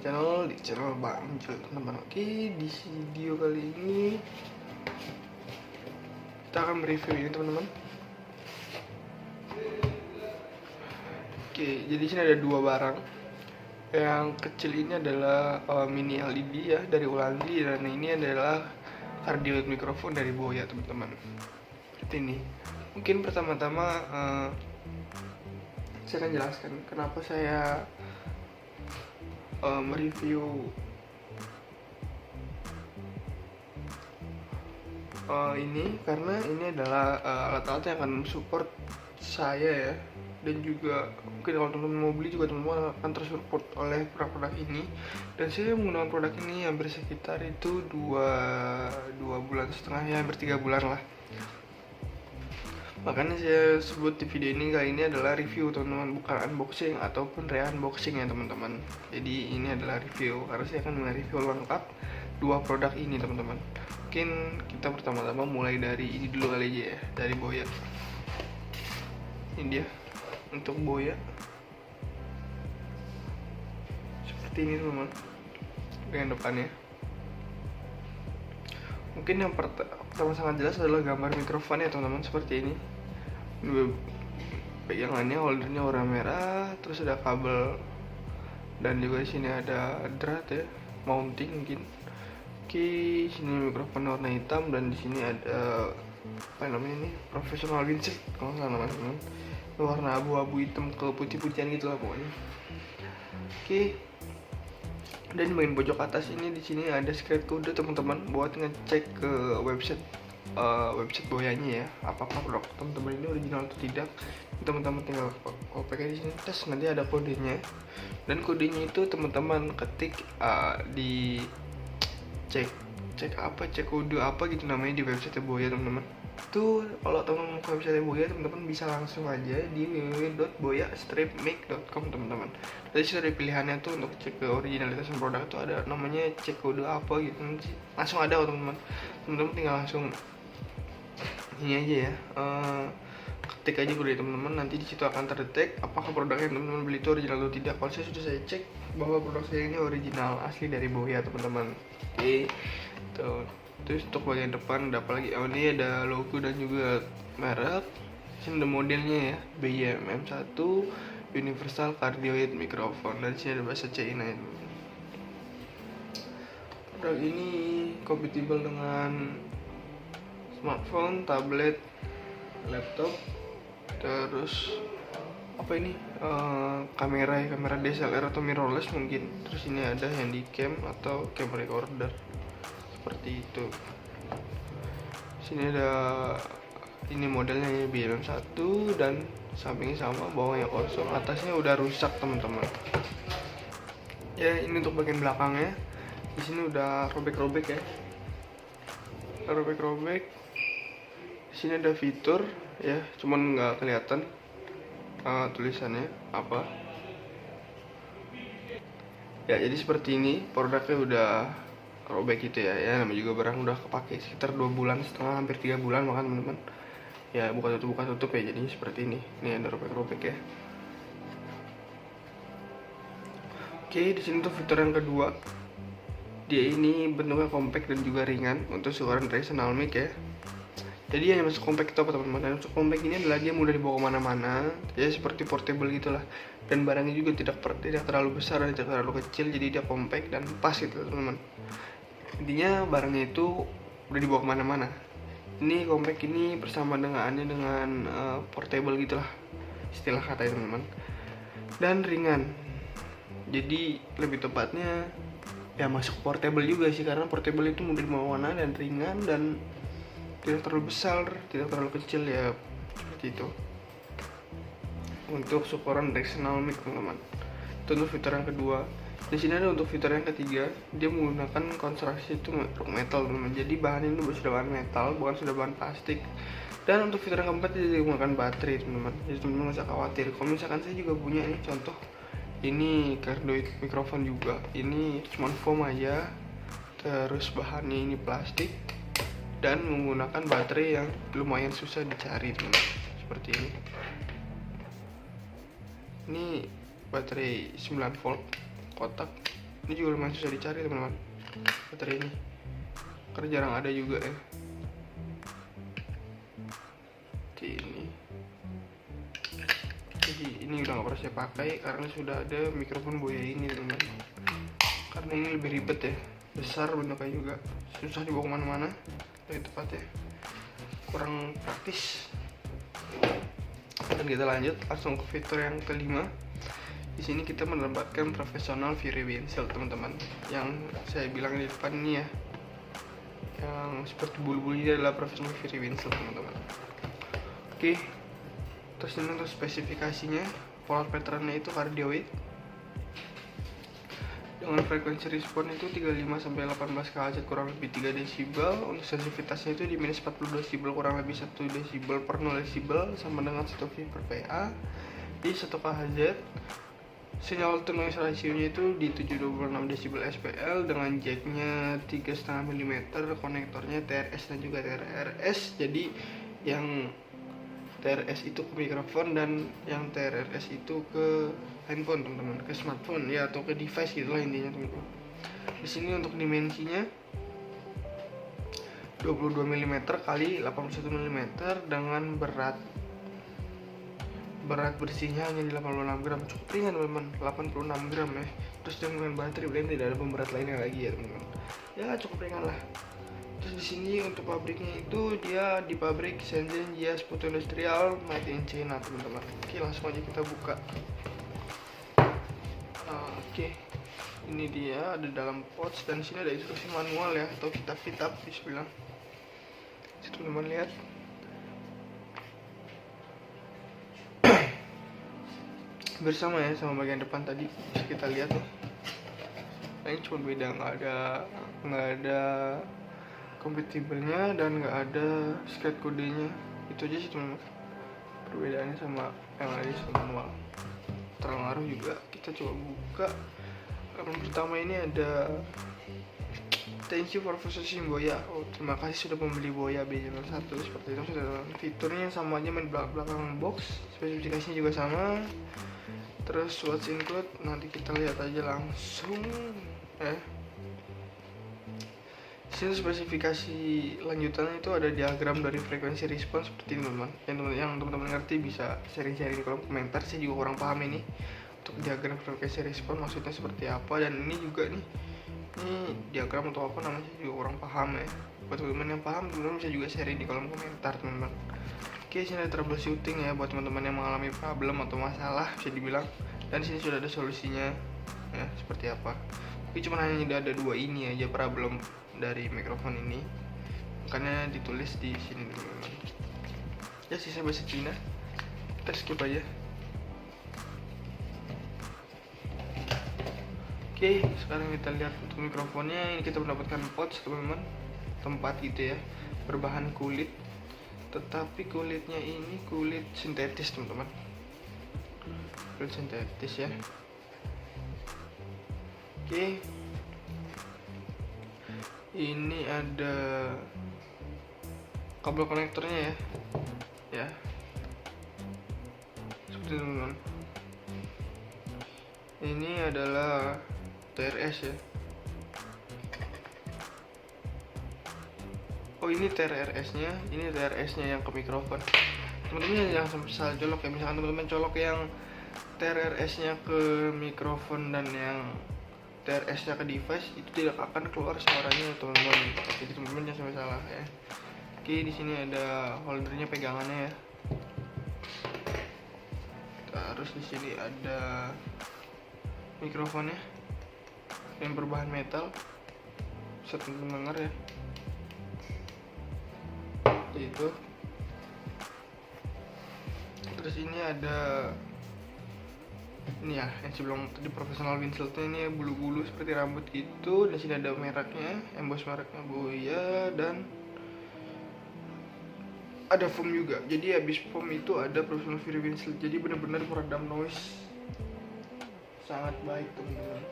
channel Bang Jul, teman-teman. Oke, di video kali ini kita akan mereview ini, teman-teman. Oke, jadi sini ada dua barang. Yang kecil ini adalah mini LED ya dari Ulanzi, dan ini adalah cardioid microphone dari Boya, teman-teman. Seperti ini. Mungkin pertama-tama saya akan jelaskan kenapa saya mereview ini, karena ini adalah alat-alat yang akan support saya ya, dan juga mungkin kalau teman-teman mau beli juga teman-teman akan tersupport oleh produk-produk ini. Dan saya menggunakan produk ini hampir sekitar itu 2 bulan setengah ya, hampir 3 bulan lah. Makanya saya sebut di video ini kali ini adalah review, teman-teman, bukan unboxing ataupun re-unboxing ya, teman-teman. Jadi ini adalah review karena saya akan mereview lengkap dua produk ini, teman-teman. Mungkin kita pertama-tama mulai dari ini dulu kali aja ya, dari Boya. Ini dia untuk Boya, seperti ini, teman-teman, dengan depannya. Mungkin yang pertama sangat jelas adalah gambar mikrofonnya, teman-teman, seperti ini. Pegangannya, holdernya warna merah, terus ada kabel, dan juga di sini ada drat ya, mounting mungkin. Oke, sini mikrofon warna hitam, dan di sini ada apa namanya ini, professional Vincent kalau nggak salah namanya, warna abu-abu hitam ke putih-putihan gitu lah pokoknya. Oke. Dan di bagian pojok atas ini di sini ada secret code, teman-teman, buat ngecek ke website Boyanya ya, apakah produk teman-teman ini original atau tidak. Teman-teman tinggal pakai di sini tes, nanti ada kodenya. Dan kodenya itu teman-teman ketik di cek kode apa gitu namanya di website Boya, teman-teman. Itu kalau teman-teman mau ke website Boya, teman-teman bisa langsung aja di www.boya-mic.com, teman-teman. Jadi sudah ada pilihannya tuh untuk cek ke originalitas produk, itu ada namanya cek kode apa gitu, langsung ada, teman-teman. Teman-teman tinggal langsung ini aja ya, ketik aja kode teman-teman, nanti di situ akan terdetek apakah produk yang teman-teman beli itu original atau tidak. Kalau saya cek bahwa produk saya ini original asli dari Boya, teman-teman. Oke, tuh. Terus untuk bagian depan ada apa lagi? Oh, ini ada logo dan juga merek. Sini ada modelnya ya, BYM-M1 Universal Cardioid Microphone, dan sini ada bahasa China ini. Produk ini kompatibel dengan smartphone, tablet, laptop, terus apa ini, kamera DSLR atau mirrorless mungkin. Terus ini ada handycam atau cam recorder, seperti itu. Sini ada ini modelnya ya, BM1, dan sampingnya sama, bawahnya kosong, atasnya udah rusak, teman-teman. Ya, ini untuk bagian belakangnya. Di sini udah robek-robek ya. Robek-robek. Di sini ada fitur ya, cuman nggak kelihatan tulisannya apa. Ya, jadi seperti ini produknya udah robek gitu ya. Ya, namanya juga barang udah kepake sekitar 2 bulan setengah, hampir 3 bulan makan, teman-teman. Ya, buka tutup ya, jadinya seperti ini. Ini ada robek-robek ya. Oke, di sini tuh fitur yang kedua. Dia ini bentuknya compact dan juga ringan untuk ukuran traditional mic ya. Jadi yang masuk compact itu apa, teman-teman? Dan masuk compact ini adalah dia mudah dibawa kemana-mana, ya seperti portable gitulah. Dan barangnya juga tidak terlalu besar dan tidak terlalu kecil, jadi dia compact dan pas gitu, teman-teman. Intinya barangnya itu udah dibawa kemana-mana. Ini compact ini bersama dengan portable gitulah, istilah katanya, teman-teman. Dan ringan. Jadi lebih tepatnya ya masuk portable juga sih, karena portable itu mudah dibawa mana dan ringan dan tidak terlalu besar, tidak terlalu kecil ya, seperti itu. Untuk ukuran directional mic, teman-teman. Itu untuk fitur yang kedua. Di sini ada untuk fitur yang ketiga, dia menggunakan konstruksi itu metal, teman-teman. Jadi bahan ini sudah bahan metal, bukan sudah bahan plastik. Dan untuk fitur yang keempat dia menggunakan baterai, teman-teman. Jadi teman-teman nggak usah khawatir. Kalau misalkan saya juga punya nih contoh, ini cardioid mikrofon juga. Ini cuma foam aja, terus bahannya ini plastik, dan menggunakan baterai yang lumayan susah dicari, teman-teman. Seperti ini. Ini baterai 9 volt kotak, Ini juga lumayan susah dicari teman-teman, baterai ini karena jarang ada juga ya. Jadi ini udah gak pernah saya pakai karena sudah ada mikrofon Boya ini teman-teman. Karena ini lebih ribet ya, besar bentuknya juga, susah dibawa kemana-mana, lebih tepatnya kurang praktis. Dan kita lanjut langsung ke fitur yang kelima. Di sini kita mendapatkan profesional V-Rewind Shield teman-teman, yang saya bilang di depan ini ya, yang seperti bulu-bulu ini adalah profesional V-Rewind Shield teman-teman. Oke, terus ini untuk spesifikasinya, polar patternnya itu cardioid dengan frekuensi respon itu 35-18 kHz kurang lebih 3 desibel. Untuk sensitivitasnya itu di minus 40 desibel kurang lebih 1 desibel per 0 desibel sama dengan 1 V per PA di 1 kHz. Sinyal to noise ratio-nya itu di 726 desibel SPL dengan jacknya 3,5 mm, konektornya TRS dan juga TRRS. Jadi yang TRS itu ke mikrofon dan yang TRRS itu ke handphone teman-teman, ke smartphone ya, atau ke device gitulah intinya teman-teman. Di sini untuk dimensinya 22 mm kali 81 mm dengan berat bersihnya hanya di 86 gram, cukup ringan teman-teman, 86 gram ya. Terus dengan baterai berarti tidak ada pemberat lainnya lagi ya teman-teman, ya cukup ringan lah. Terus di sini untuk pabriknya itu dia di pabrik Shenzhen Jias Putu Industrial made in China teman-teman. Oke, langsung aja kita buka. Oke, ini dia ada dalam pouch dan sini ada instruksi manual ya, atau kitab-kitab bisa bilang. Situ teman-teman lihat. Bersama ya sama bagian depan tadi bisa kita lihat nih. Ini cuma beda, nggak ada kompatibelnya dan nggak ada scan kodenya. Itu aja sih teman-teman perbedaannya sama yang ada di manual. Terpengaruh juga, kita coba buka. Yang pertama ini ada thank you for purchasing Boya. Oh, terima kasih sudah membeli Boya B01, seperti itu. Sudah fiturnya sama aja main belakang box, spesifikasinya juga sama. Terus what's include nanti kita lihat aja langsung ya. Sini spesifikasi lanjutannya itu ada diagram dari frekuensi respon seperti ini teman-teman. Yang teman-teman ngerti bisa sharing-sharing di kolom komentar. Saya juga kurang paham ini untuk diagram frekuensi respon maksudnya seperti apa, dan ini juga nih, ini diagram atau apa namanya juga kurang paham ya. Buat teman-teman yang paham, teman-teman bisa juga sharing di kolom komentar teman-teman. Oke, sini ada troubleshooting ya buat teman-teman yang mengalami problem atau masalah bisa dibilang, dan sini sudah ada solusinya ya seperti apa. Tapi cuma hanya ada dua ini aja problem dari mikrofon ini, makanya ditulis di sini teman-teman. Ya sisa bahasa Cina, kita skip aja. Oke, sekarang kita lihat untuk mikrofonnya. Ini kita mendapatkan pouch teman-teman, tempat gitu ya, berbahan kulit, tetapi kulitnya ini kulit sintetis teman-teman, kulit sintetis ya. Oke, ini ada kabel konektornya ya seperti itu teman-teman. Ini adalah TRS ya. Oh, ini TRS-nya, ini TRS-nya yang ke mikrofon. Teman-teman jangan sampai salah colok ya. Misalkan teman-teman colok yang TRS-nya ke mikrofon dan yang TRS-nya ke device, itu tidak akan keluar suaranya teman-teman. Jadi teman-teman jangan sampai salah ya. Oke, di sini ada holdernya, pegangannya ya. Terus di sini ada mikrofonnya yang berbahan metal, bisa teman-teman dengar ya. Itu. Terus ini ada ini ya, yang sebelum tadi profesional windshieldnya, ini bulu-bulu seperti rambut gitu. Dan sini ada mereknya, emboss mereknya Boya, dan ada foam juga. Jadi habis foam itu ada profesional windshield, jadi benar-benar meredam noise sangat baik teman-teman.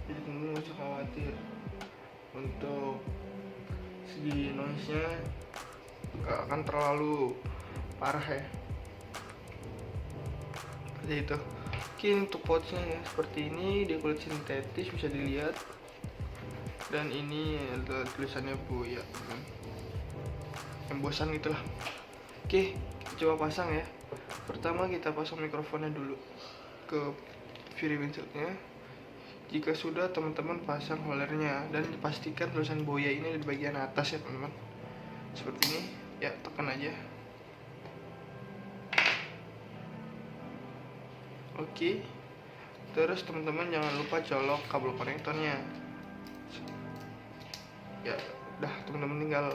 Jadi teman-teman nggak usah khawatir untuk segi noise-nya, nggak akan terlalu parah ya. Seperti itu. Oke, untuk pouchnya ya seperti ini, dia kulit sintetis bisa dilihat. Dan ini ada tulisannya Boya, embosan itulah. Oke, kita coba pasang ya. Pertama kita pasang mikrofonnya dulu ke Fury windshieldnya. Jika sudah, teman-teman pasang holdernya dan pastikan tulisan Boya ini di bagian atas ya teman-teman. Seperti ini ya, tekan aja. Oke, terus teman-teman jangan lupa colok kabel konektornya ya. Udah, teman-teman tinggal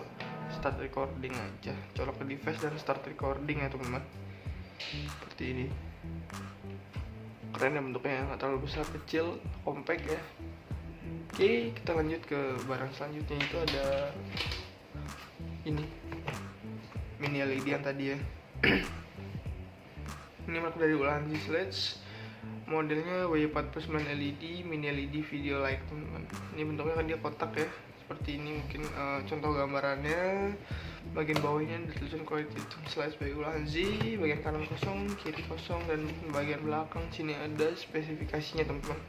start recording aja, colok ke device dan start recording ya teman-teman. Seperti ini, keren ya bentuknya, nggak terlalu besar, kecil, compact ya. Oke, kita lanjut ke barang selanjutnya, itu ada ini mini LED yang tadi ya. Ini merek dari Ulanzi Sledge, modelnya W49 LED mini LED video light teman-teman. Ini bentuknya kan dia kotak ya, seperti ini. Mungkin contoh gambarannya, bagian bawahnya ditulisan quality slides by Ulanzi, bagian kanan kosong, kiri kosong, dan bagian belakang sini ada spesifikasinya teman-teman.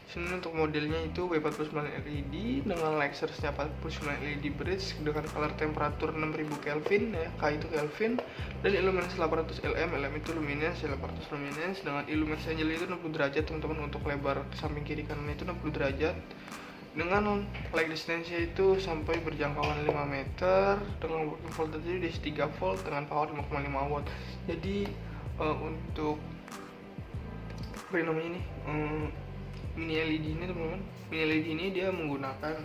Sini untuk modelnya itu W49 LED dengan light source-nya 49 LED bridge dengan color temperatur 6000 Kelvin ya, K itu Kelvin, dan illuminance 800 LM, LM itu luminance, 800 luminance, dengan illuminance angle itu 60 derajat teman-teman. Untuk lebar samping kiri kanan itu 60 derajat, dengan light distance itu sampai berjangkauan 5 meter, dengan working voltage di 3 volt dengan power 5,5 watt. Jadi untuk apa namanya ini, mini LED ini teman-teman, mini LED ini dia menggunakan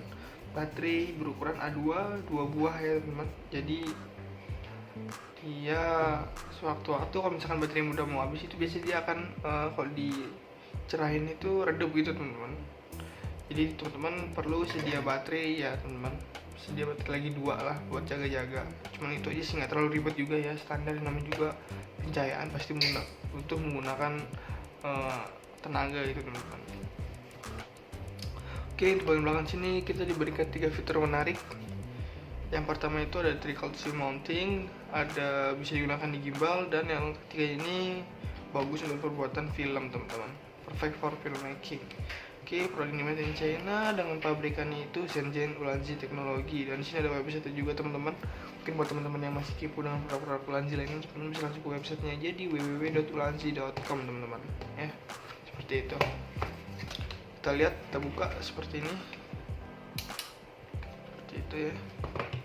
baterai berukuran A2 2 buah ya teman-teman. Jadi dia sewaktu-waktu kalau misalkan baterai mudah mau habis itu biasanya dia akan kalau dicerahin itu redup gitu teman-teman. Jadi teman-teman perlu sedia baterai ya teman-teman, sedia baterai lagi 2 lah buat jaga-jaga. Cuman itu aja sih, nggak terlalu ribet juga ya, standar, namanya juga pencahayaan pasti butuh menggunakan tenaga itu teman-teman. Oke, di bagian belakang sini kita diberikan 3 fitur menarik. Yang pertama itu ada trickle mounting, ada bisa digunakan di gimbal, dan yang ketiga ini bagus untuk pembuatan film teman-teman, perfect for filmmaking. Oke, produk ini made in China dengan pabrikannya itu Shenzhen Ulanzi Teknologi, dan di sini ada website juga teman-teman. Mungkin buat teman-teman yang masih kepo dengan produk-produk Ulanzi lainnya, teman-teman bisa langsung ke websitenya aja di www.ulanzi.com teman-teman ya. Seperti itu. Kita lihat, kita buka seperti ini, seperti itu ya.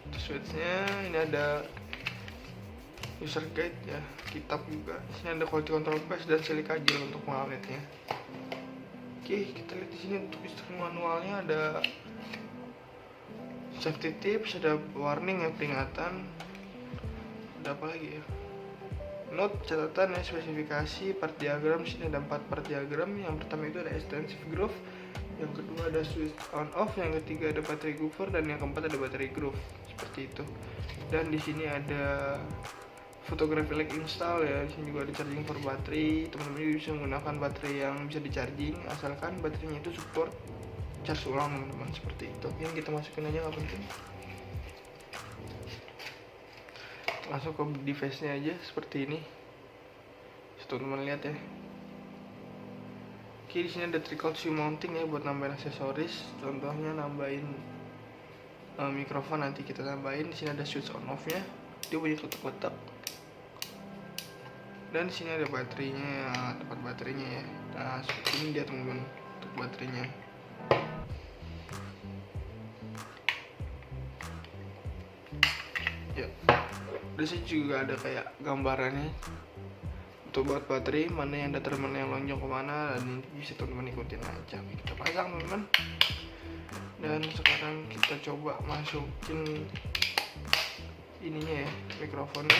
Terus switchnya ini ada user guide ya, kitab juga. Di sini ada quality control pads dan silika gel untuk pengawetnya. Oke, kita lihat di sini untuk instruksi manualnya ada safety tips, ada warning ya, peringatan. Ada apa lagi ya? Note, catatan ya, spesifikasi, part diagram. Sini ada 4 part diagram. Yang pertama itu ada extensive groove, yang kedua ada switch on off, yang ketiga ada battery goofer, dan yang keempat ada battery groove. Seperti itu. Dan di sini ada photography like install ya. Di sini juga ada charging for battery. Teman-teman bisa menggunakan baterai yang bisa di-charging asalkan baterainya itu support charge ulang teman-teman. Seperti itu. Yang kita masukin aja, nggak penting. Langsung ke device-nya aja seperti ini. Teman-teman lihat ya. Oke, di sini ada trickle mounting ya buat nambahin aksesoris. Contohnya nambahin mikrofon, nanti kita tambahin. Di sini ada switch on off-nya. Dia punya kotak-kotak. Dan di sini ada baterainya ya, tempat baterainya ya. Nah, seperti ini dia teman-teman untuk baterainya. Ya. Di sini juga ada kayak gambarannya untuk buat baterai, mana yang datar, mana yang lonjong kemana, dan ini bisa teman-teman ikutin aja. Kita pasang teman-teman, dan sekarang kita coba masukin ininya ya, mikrofonnya.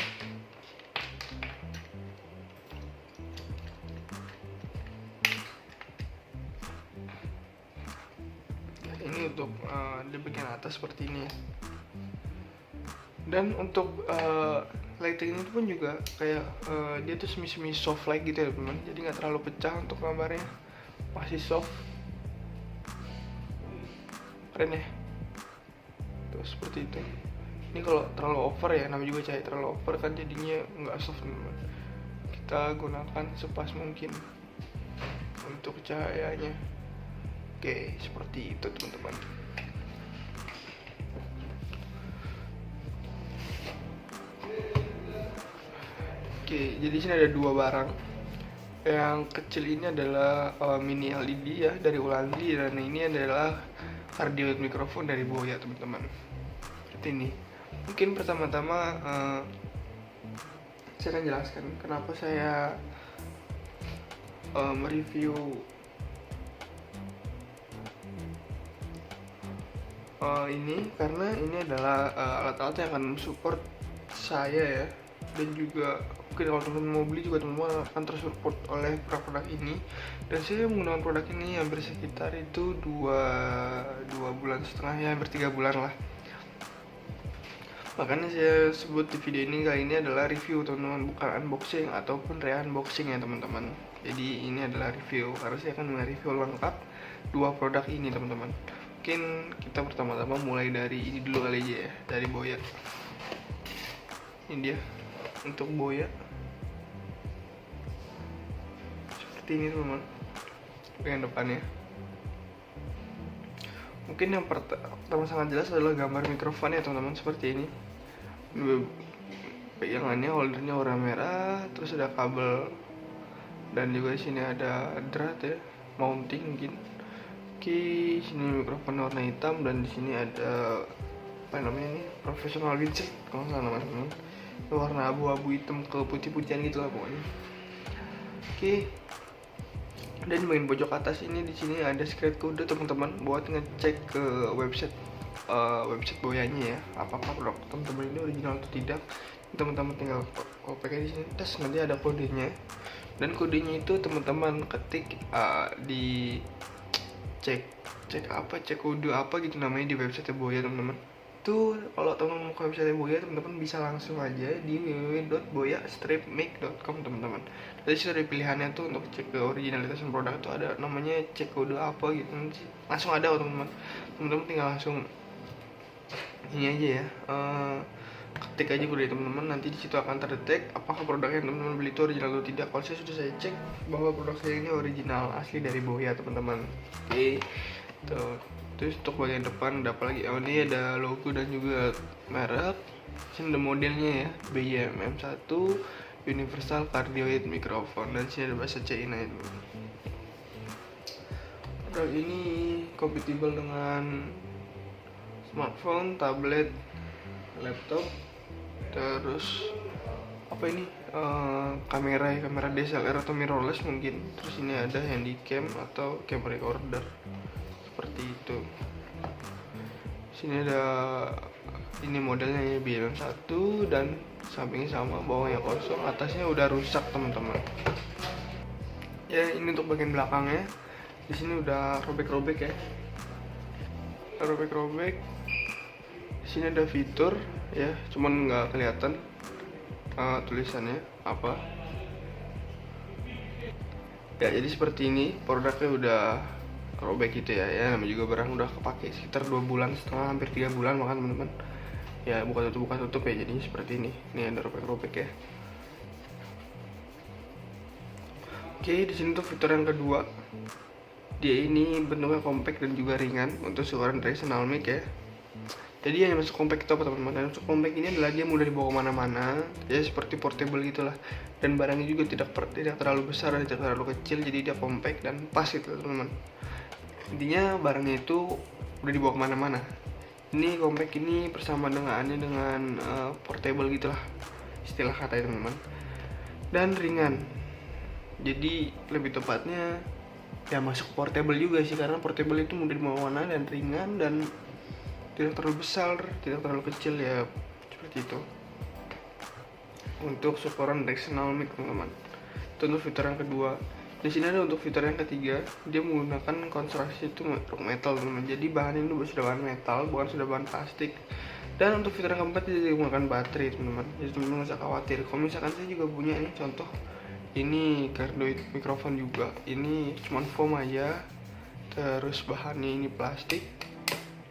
Ini untuk di bagian atas seperti ini ya. Dan untuk lighting ini pun juga kayak dia tuh semi soft light gitu ya teman, jadi nggak terlalu pecah untuk gambarnya, masih soft, keren ya. Tuh seperti itu. Ini kalau terlalu over ya, namanya juga cahaya, terlalu over kan jadinya nggak soft teman. Kita gunakan sepas mungkin. untuk cahayanya. Oke, seperti itu teman-teman. Oke, jadi sini ada dua barang. Yang kecil ini adalah mini LED ya dari Ulanzi, dan ini adalah cardioid mikrofon dari Boya teman-teman. Seperti ini. Mungkin pertama-tama saya akan jelaskan kenapa saya mereview ini, karena ini adalah alat-alat yang akan support saya ya, dan juga mungkin kalau teman-teman mau beli juga teman-teman akan tersupport oleh produk ini. Dan saya menggunakan produk ini hampir sekitar itu 2 bulan setengah ya, hampir 3 bulan lah. Makanya saya sebut di video ini kali ini adalah review teman-teman, bukan unboxing ataupun re-unboxing ya teman-teman. Jadi ini adalah review, karena saya akan mereview lengkap dua produk ini teman-teman. Mungkin kita pertama-tama mulai dari ini dulu kali aja ya, dari Boya. Ini dia untuk Boya, seperti ini teman-teman bagian depannya. Mungkin yang pertama sangat jelas adalah gambar mikrofonnya teman-teman, seperti ini. Pegangannya, holdernya warna merah, terus ada kabel, dan juga di sini ada drat ya, mounting mungkin. Oke, sini mikrofon warna hitam, dan di sini ada apa namanya ini, professional widget kalau nggak salah teman-teman, warna abu-abu hitam ke putih-putihan gitu lah pokoknya. Oke, dan di bagian pojok atas ini di sini ada secret code teman-teman buat ngecek ke website Boyanya ya, apakah produk teman-teman ini original atau tidak. Teman-teman tinggal pakai di sini, terus nanti ada kodenya, dan kodenya itu teman-teman ketik di cek kode apa gitu namanya di website Boya teman-teman. Itu kalau teman-teman mau ke website Boya, teman-teman bisa langsung aja di www.boya-make.com teman-teman. Jadi sudah ada pilihannya tuh untuk cek ke originalitas produk, itu ada namanya cek kode apa gitu, langsung ada teman-teman. Teman-teman tinggal langsung ini aja ya, ketik aja kode teman-teman, nanti di situ akan terdetek apakah produk yang teman-teman beli itu original atau tidak. Kalau saya sudah cek bahwa produk saya ini original asli dari Boya teman-teman. Oke, tuh. Terus untuk bagian depan ada apa lagi? Oh, ini ada logo dan juga merek. Sini ada modelnya ya, BYMM1 Universal Cardioid Microphone, dan sini ada bahasa China itu. Produk ini compatible dengan smartphone, tablet, laptop, terus apa ini, kamera DSLR atau mirrorless mungkin. Terus ini ada handycam atau cam recorder, seperti itu. Sini ada ini modelnya ya, BM1, dan sampingnya sama, bawahnya kosong, atasnya udah rusak teman-teman. Ya, ini untuk bagian belakangnya. Di sini udah robek-robek ya. Robek-robek. Di sini ada fitur ya, cuman nggak kelihatan tulisannya apa. Ya, jadi seperti ini, produknya udah robek gitu ya. Ya, namanya juga barang udah kepake sekitar 2 bulan setengah, hampir 3 bulan makan teman-teman. Ya, buka tutup ya, jadinya seperti ini. Ini ada robek-robek ya. Oke, di sini tuh fitur yang kedua. Dia ini bentuknya compact dan juga ringan untuk ukuran traditional mic ya. Jadi yang masuk compact itu apa teman-teman? Dan untuk compact ini adalah dia mudah dibawa kemana-mana, ya seperti portable gitulah. Dan barangnya juga tidak terlalu besar dan tidak terlalu kecil, jadi dia compact dan pas gitu teman-teman. Intinya barangnya itu udah dibawa kemana-mana. Ini compact ini persamaannya dengan portable gitulah, istilah katanya teman-teman. Dan ringan, jadi lebih tepatnya ya masuk portable juga sih, karena portable itu mudah dibawa mana dan ringan dan tidak terlalu besar, tidak terlalu kecil ya, seperti itu. Untuk ukuran directional mic teman-teman. Itu untuk fitur yang kedua. Di sini ada untuk fitur yang ketiga, dia menggunakan konstruksi itu metal teman-teman. Jadi bahan ini sudah bahan metal, bukan sudah bahan plastik. Dan untuk fitur yang keempat dia menggunakan baterai teman-teman. Jadi teman-teman nggak usah khawatir. Kalau misalkan saya juga punya nih contoh, ini cardioid mikrofon juga. Ini cuma foam aja, terus bahannya ini plastik,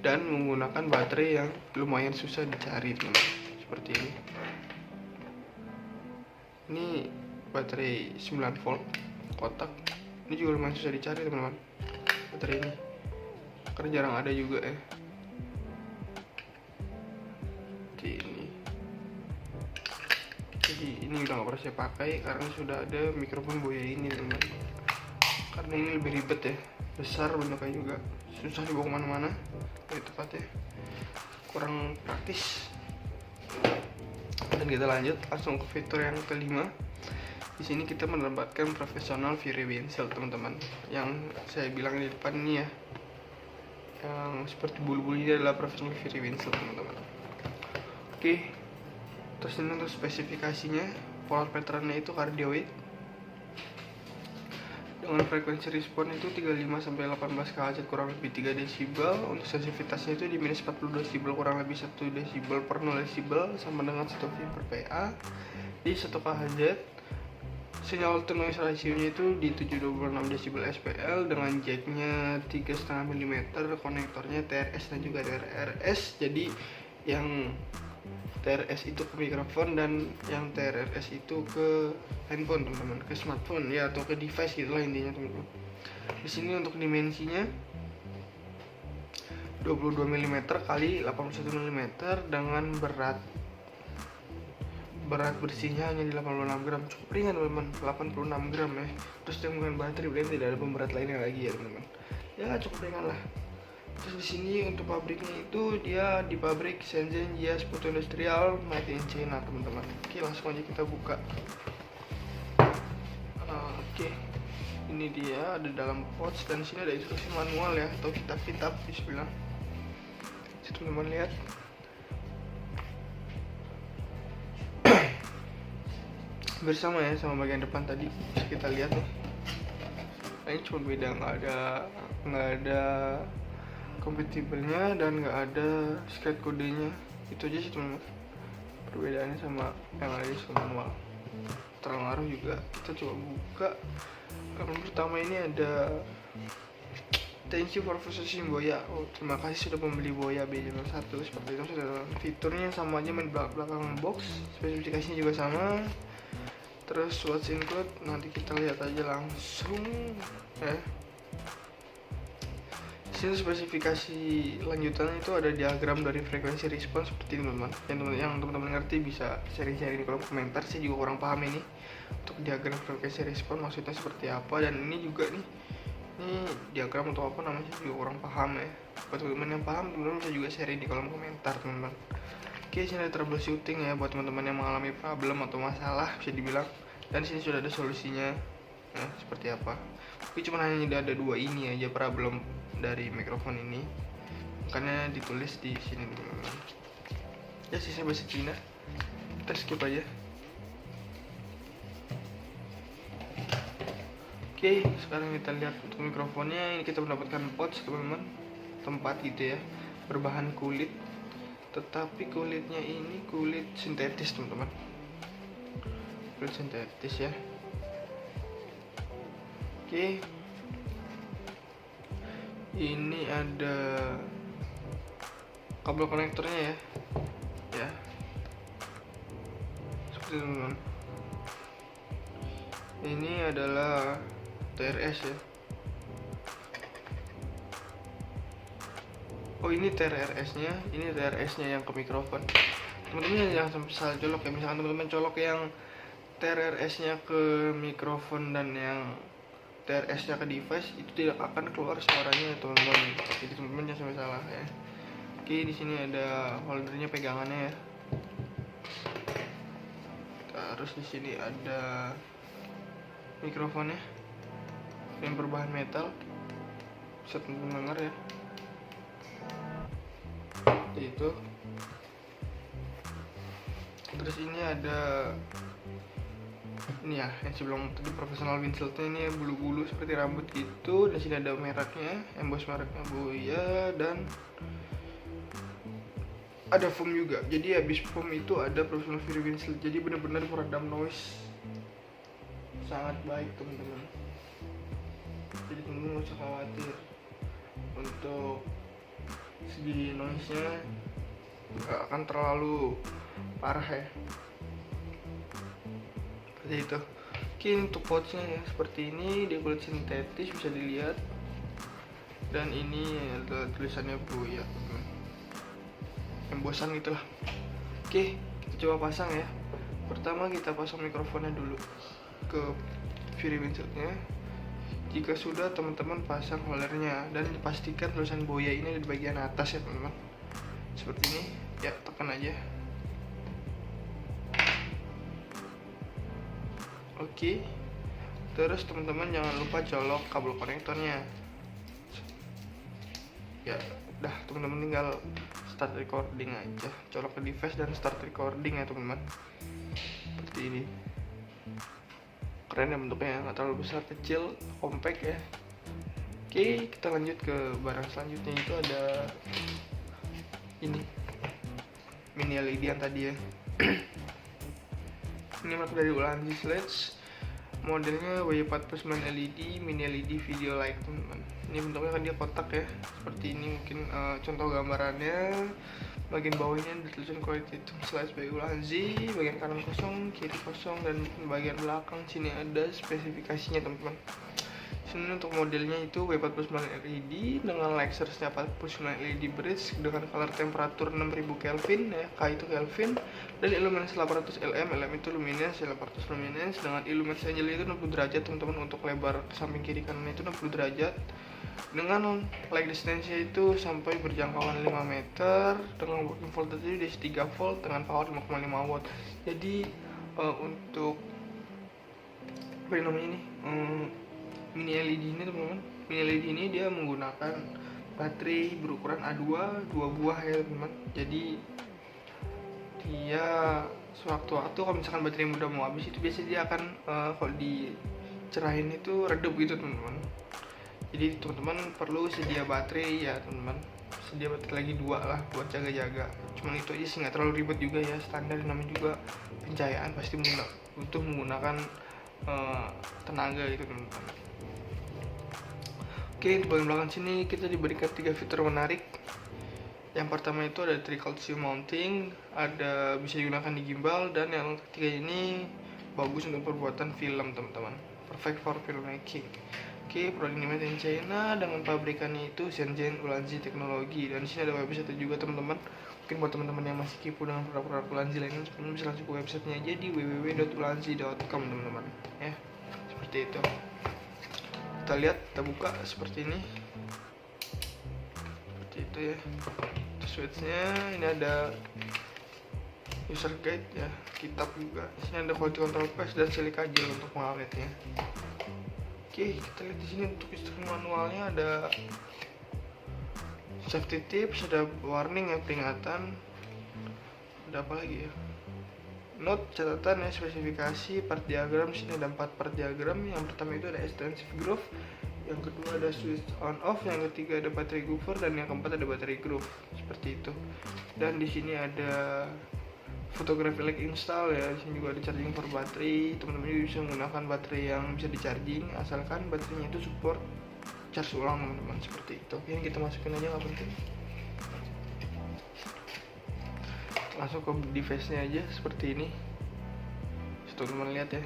dan menggunakan baterai yang lumayan susah dicari teman-teman, seperti ini. Ini baterai 9 volt kotak, Ini juga lumayan susah dicari teman-teman, baterai ini karena jarang ada juga ya. Jadi ini udah gak pernah saya pakai karena sudah ada mikrofon Boya ini teman-teman. Karena ini lebih ribet ya, besar bentuknya juga, susah dibawa kemana-mana, lebih tepatnya kurang praktis. Dan kita lanjut langsung ke fitur yang kelima. Di sini kita mendapatkan profesional V-Ray Windshield teman-teman, yang saya bilang di depan ini ya, yang seperti bulu-bulu ini adalah profesional V-Ray Windshield teman-teman. Oke, terus ini untuk spesifikasinya, power patternnya itu cardioid dengan frekuensi respon itu 35-18 kHz kurang lebih 3 desibel. Untuk sensitivitasnya itu di minus 40 desibel kurang lebih 1 desibel per 0 desibel sama dengan 1 V per PA di 1 kHz. Sinyal to noise ratio-nya itu di 726 desibel SPL dengan jacknya 3,5 mm, konektornya TRS dan juga TRRS. Jadi yang TRS itu ke mikrofon dan yang TRRS itu ke handphone teman-teman, ke smartphone ya, atau ke device gitulah intinya teman-teman. Di sini untuk dimensinya 22 mm kali 81 mm dengan berat bersihnya hanya di 86 gram, cukup ringan teman-teman, 86 gram ya. Terus dengan baterai berarti tidak ada pemberat lainnya lagi ya teman-teman, ya cukup ringan lah. Terus di sini untuk pabriknya itu dia di pabrik Shenzhen Jias Putu Industrial made in China teman-teman. Oke, langsung aja kita buka. Oke, ini dia ada dalam pouch dan sini ada instruksi manual ya, atau kitab-kitab bismillah. Situ teman-teman lihat. Bersama ya sama bagian depan tadi bisa kita lihat nih. Nah, ini cuma beda, nggak ada compatible-nya dan nggak ada scan kodenya. Itu aja sih teman-teman perbedaannya sama yang ada di manual. Terpengaruh juga, kita coba buka. Yang pertama ini ada thank you for purchasing Boya. Oh, terima kasih sudah membeli Boya B51. Seperti itu sudah. Fiturnya sama aja main belakang box, spesifikasinya juga sama. Terus what's include nanti kita lihat aja langsung ya. Di sini spesifikasi lanjutannya itu ada diagram dari frekuensi respon seperti ini teman-teman. Yang teman-teman ngerti bisa sharing-sharing di kolom komentar. Saya juga kurang paham ini untuk diagram frekuensi respon maksudnya seperti apa, dan ini juga nih, ini diagram atau apa namanya saya juga kurang paham ya. Buat teman-teman yang paham, teman-teman bisa juga sharing di kolom komentar teman-teman. Oke, sini ada troubleshooting ya buat teman-teman yang mengalami problem atau masalah bisa dibilang, dan sini sudah ada solusinya ya, seperti apa. Tapi cuma hanya ada dua ini aja problem dari mikrofon ini, makanya ditulis di sini teman-teman. Ya sisa bahasa Cina, kita skip aja. Oke, sekarang kita lihat untuk mikrofonnya. Ini kita mendapatkan pouch teman-teman, tempat gitu ya, berbahan kulit, tetapi kulitnya ini kulit sintetis teman-teman, kulit sintetis ya. Oke, ini ada kabel konektornya ya seperti itu teman-teman. Ini adalah TRS ya. Oh, ini TRS-nya, ini TRS-nya yang ke mikrofon. Teman-teman jangan sampai salah colok ya. Misalkan teman-teman colok yang TRS-nya ke mikrofon dan yang TRS-nya ke device, itu tidak akan keluar suaranya teman-teman. Jadi teman-teman jangan sampai salah ya. Oke, di sini ada holdernya, pegangannya ya. Terus di sini ada mikrofonnya yang berbahan metal, bisa teman-teman dengar ya. Itu. Terus ini ada ini ya, yang sebelum tadi profesional windshield-nya ini bulu-bulu seperti rambut gitu. Dan sini ada mereknya, emboss mereknya Boya, dan ada foam juga. Jadi habis foam itu ada profesional V-Ray windshield. Jadi benar-benar meredam noise sangat baik teman-teman. Jadi teman-teman nggak usah khawatir untuk segi noise-nya, nggak akan terlalu parah ya. Seperti itu. Oke, untuk pouchnya ya seperti ini, dia kulit sintetis bisa dilihat. Dan ini adalah tulisannya Boya, embosan gitulah. Oke, kita coba pasang ya. Pertama kita pasang mikrofonnya dulu ke Fury windshieldnya. Jika sudah, teman-teman pasang holdernya dan pastikan tulisan Boya ini di bagian atas ya teman-teman. Seperti ini ya, tekan aja. Oke, terus teman-teman jangan lupa colok kabel konektornya. Ya udah, teman-teman tinggal start recording aja, colok ke device dan start recording ya teman-teman. Seperti ini, keren ya bentuknya, nggak terlalu besar, kecil, compact ya. Oke, kita lanjut ke barang selanjutnya, itu ada ini mini LED yang tadi ya. Ini merek dari Ulanzi Sledge, modelnya W49 LED mini LED video light teman-teman. Ini bentuknya kan dia kotak ya, seperti ini. Mungkin contoh gambarannya, bagian bawahnya ada tulisan quality item slice by Ulanzi, bagian kanan kosong, kiri kosong, dan bagian belakang sini ada spesifikasinya teman-teman. Sini untuk modelnya itu W49 LED dengan Lexersnya 49 LED bridge dengan color temperatur 6000 Kelvin ya, K itu Kelvin, dan illuminance 800 LM, LM itu luminance, 800 luminance dengan illuminance angle itu 60 derajat teman-teman. Untuk lebar samping kiri kanan itu 60 derajat dengan light distance itu sampai berjangkauan 5 meter dengan working voltage itu DC 3 volt dengan power 5,5 watt. Jadi untuk apa namanya ini, mini LED ini teman-teman, mini LED ini dia menggunakan baterai berukuran A2 2 buah ya teman-teman. Jadi dia sewaktu-waktu kalau misalkan baterai udah mau habis itu biasanya dia akan kalau dicerahin itu redup gitu teman-teman. Jadi teman-teman perlu sedia baterai ya teman-teman, sedia baterai lagi 2 lah buat jaga-jaga. Cuman itu aja sih, nggak terlalu ribet juga ya, standar, namanya juga pencahayaan pasti butuh menggunakan tenaga gitu teman-teman. Oke, di bagian belakang sini kita diberikan 3 fitur menarik. Yang pertama itu ada triculture mounting, ada bisa digunakan di gimbal, dan yang ketiga ini bagus untuk perbuatan film teman-teman, perfect for filmmaking. Oke, produk ini made in China dengan pabrikannya itu Shenzhen Ulanzi Teknologi, dan di sini ada website juga teman-teman. Mungkin buat teman-teman yang masih kepo dengan produk-produk Ulanzi lainnya, teman-teman bisa langsung ke websitenya aja di www.ulanzi.com teman-teman ya. Seperti itu. Kita lihat, kita buka seperti ini, seperti itu ya. Switchnya ini ada user guide ya, kitab juga. Di sini ada quality control paste dan silika gel untuk mengawetnya. Oke, kita lihat di sini untuk instruksi manualnya ada safety tips, ada warning ya, peringatan. Ada apa lagi ya? Note, catatan ya, spesifikasi, part diagram. Sini ada 4 part diagram. Yang pertama itu ada extensive groove, yang kedua ada switch on off, yang ketiga ada baterai buffer, dan yang keempat ada baterai groove. Seperti itu. Dan di sini ada photography like install ya. Di sini juga ada charging for baterai. Teman-teman bisa menggunakan baterai yang bisa di-charging asalkan baterainya itu support charge ulang teman-teman. Seperti itu. Ini kita masukin aja, nggak penting. Langsung ke device-nya aja seperti ini. Teman-teman lihat ya.